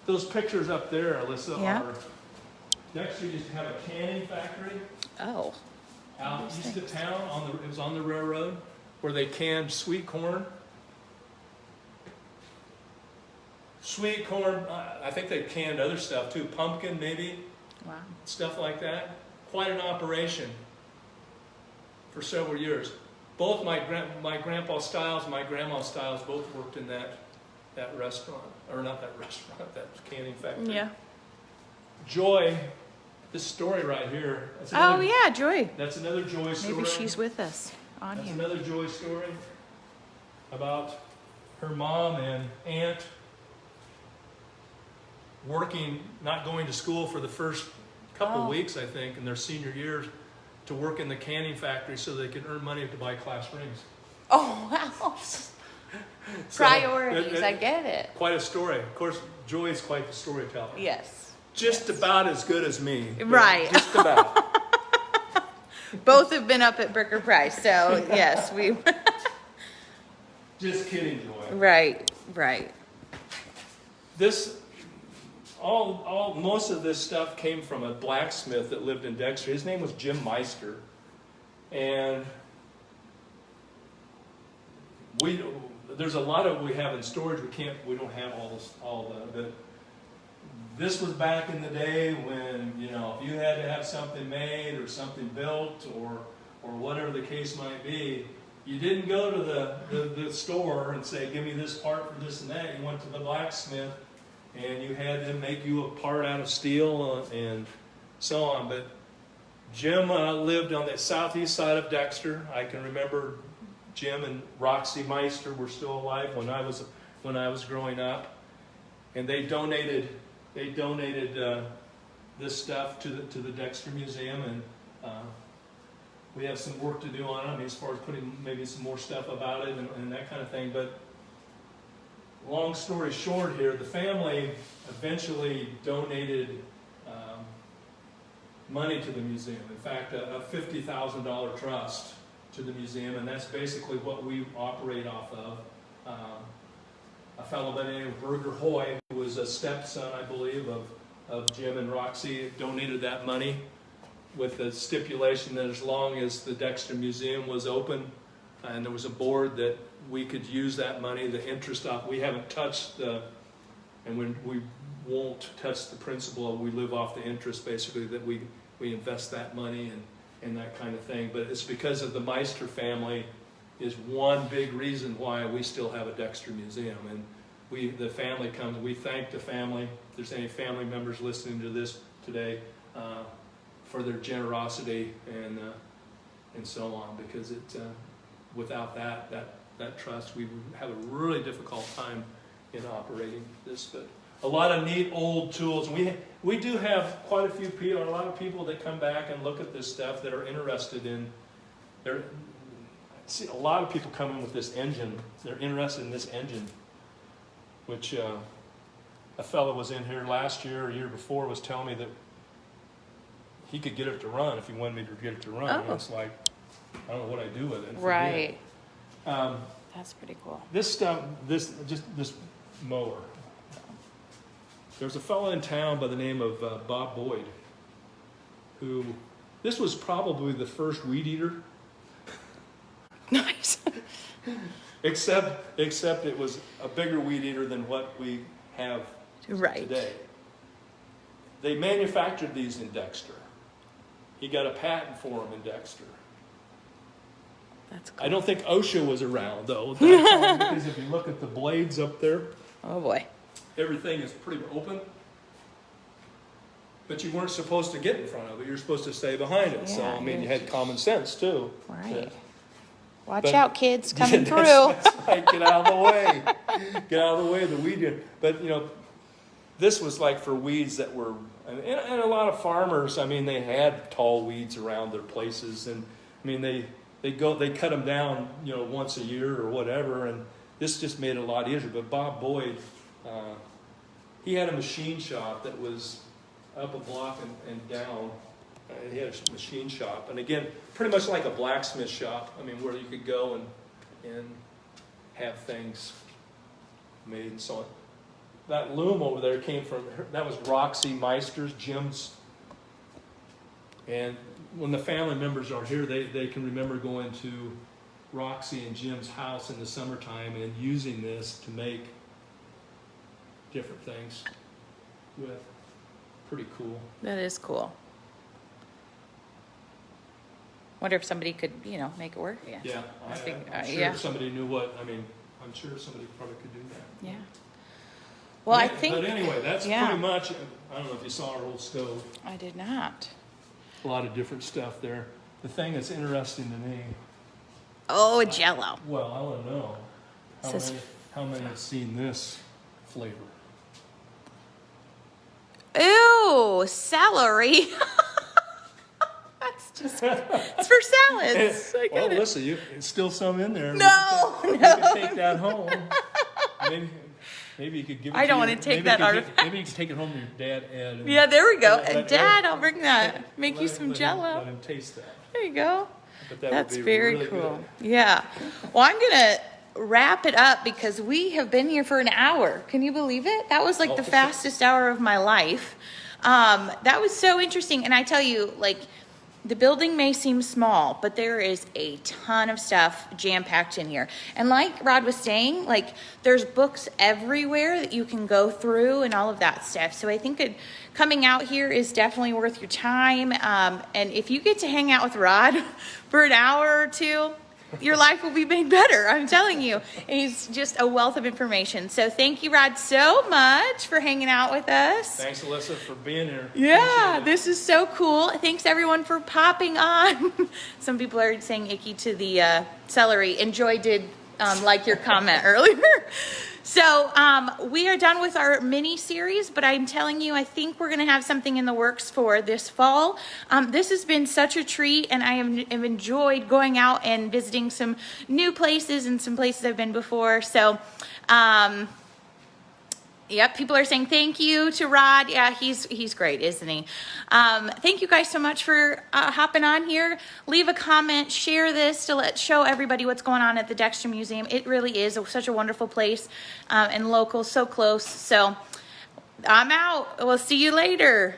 Those pictures up there, Alyssa, are Dexter used to have a canning factory Oh. out east of town. It was on the railroad where they canned sweet corn. Sweet corn, I think they canned other stuff too, pumpkin maybe, Wow. stuff like that. Quite an operation for several years. Both my grandpa Stiles and my grandma Stiles both worked in that restaurant, or not that restaurant, that canning factory. Yeah. Joy, this story right here. Joy. That's another Joy story. Maybe she's with us on That's here. another Joy story about her mom and aunt working, not going to school for the first couple of weeks, I think, in their senior years, to work in the canning factory so they could earn money to buy class rings. Oh, wow. Priorities, I get it. Quite a story. Of course, Joy is quite the storyteller. Yes. Just about as good as me. Right. Just about. Both have been up at Bricker Price, so yes, we. Just kidding, Joy. Right. Most of this stuff came from a blacksmith that lived in Dexter. His name was Jim Meister, and there's a lot of we have in storage. We don't have all the. But this was back in the day when if you had to have something made or something built or whatever the case might be, you didn't go to the store and say, "Give me this part for this and that." You went to the blacksmith. And you had them make you a part out of steel and so on. But Jim lived on the southeast side of Dexter. I can remember Jim and Roxy Meister were still alive when I was growing up, and they donated this stuff to the Dexter Museum, and we have some work to do on it. I mean, as far as putting maybe some more stuff about it and that kind of thing, but. Long story short here, the family eventually donated money to the museum. In fact, a $50,000 trust to the museum, and that's basically what we operate off of. A fellow by the name of Berger Hoy, who was a stepson, I believe, of Jim and Roxy, donated that money with the stipulation that as long as the Dexter Museum was open and there was a board that we could use that money, the interest off. We haven't touched and we won't touch the principal. We live off the interest, basically, that we invest that money and that kind of thing. But it's because of the Meister family is one big reason why we still have a Dexter Museum. And the family comes, we thank the family. If there's any family members listening to this today, for their generosity and so on, because without that trust, we would have a really difficult time in operating this. But a lot of neat old tools. We do have quite a few people, a lot of people that come back and look at this stuff that are interested in. I see a lot of people come in with this engine. They're interested in this engine, which a fellow was in here last year or year before was telling me that he could get it to run if he wanted me to get it to run. And it's like, I don't know what I do with it. Right. That's pretty cool. This stuff, this mower. There's a fellow in town by the name of Bob Boyd, who, this was probably the first weed eater. Nice. Except it was a bigger weed eater than what we have today. They manufactured these in Dexter. He got a patent for them in Dexter. That's cool. I don't think OSHA was around, though, at that time, because if you look at the blades up there, oh boy, everything is pretty open. But you weren't supposed to get in front of it. You're supposed to stay behind it. Yeah, So, I mean, you had common sense, too. Right. Yeah. Watch out, kids coming through. That's right. Get out of the way. Get out of the way of the weed eater. But, this was like for weeds that were, and a lot of farmers, I mean, they had tall weeds around their places. And, I mean, they cut them down, once a year or whatever, and this just made it a lot easier. But Bob Boyd, he had a machine shop that was up a block and down. He had a machine shop, and again, pretty much like a blacksmith shop. I mean, where you could go and have things made and so on. That loom over there that was Roxy Meister's, Jim's. And when the family members are here, they can remember going to Roxy and Jim's house in the summertime and using this to make different things with. Pretty cool. That is cool. Wonder if somebody could, make it work. Yeah, I'm sure if somebody knew I'm sure somebody probably could do that. Yeah. Well, I think. But anyway, that's pretty much. I don't know if you saw our old stove. I did not. A lot of different stuff there. The thing that's interesting to me. Oh, a Jello. Well, I want to know how many have seen this flavor. Ooh, celery. That's just, it's for salads. Well, listen, there's still some in there. No, you can take that home. Maybe you could give it I don't want to take that artifact. Maybe you can take it home to your dad, Ed. Yeah, there we go. And Dad, I'll bring that. Make you some Jello. Let him taste that. There you go. That's would be very really cool. Good. Yeah. Well, I'm going to wrap it up because we have been here for an hour. Can you believe it? That was like the fastest hour of my life. That was so interesting. And I tell you, the building may seem small, but there is a ton of stuff jam-packed in here. And like Rod was saying, there's books everywhere that you can go through and all of that stuff. So I think coming out here is definitely worth your time. And if you get to hang out with Rod for an hour or two, your life will be made better. I'm telling you. He's just a wealth of information. So thank you, Rod, so much for hanging out with us. Thanks, Alyssa, for being here. Yeah, this is so cool. Thanks, everyone, for popping on. Some people are saying icky to the celery. And Joy did like your comment earlier. So we are done with our mini series, but I'm telling you, I think we're going to have something in the works for this fall. This has been such a treat, and I have enjoyed going out and visiting some new places and some places I've been before. So, yep, people are saying thank you to Rod. Yeah, he's great, isn't he? Thank you guys so much for hopping on here. Leave a comment, share this to show everybody what's going on at the Dexter Museum. It really is such a wonderful place and local, so close. So I'm out. We'll see you later.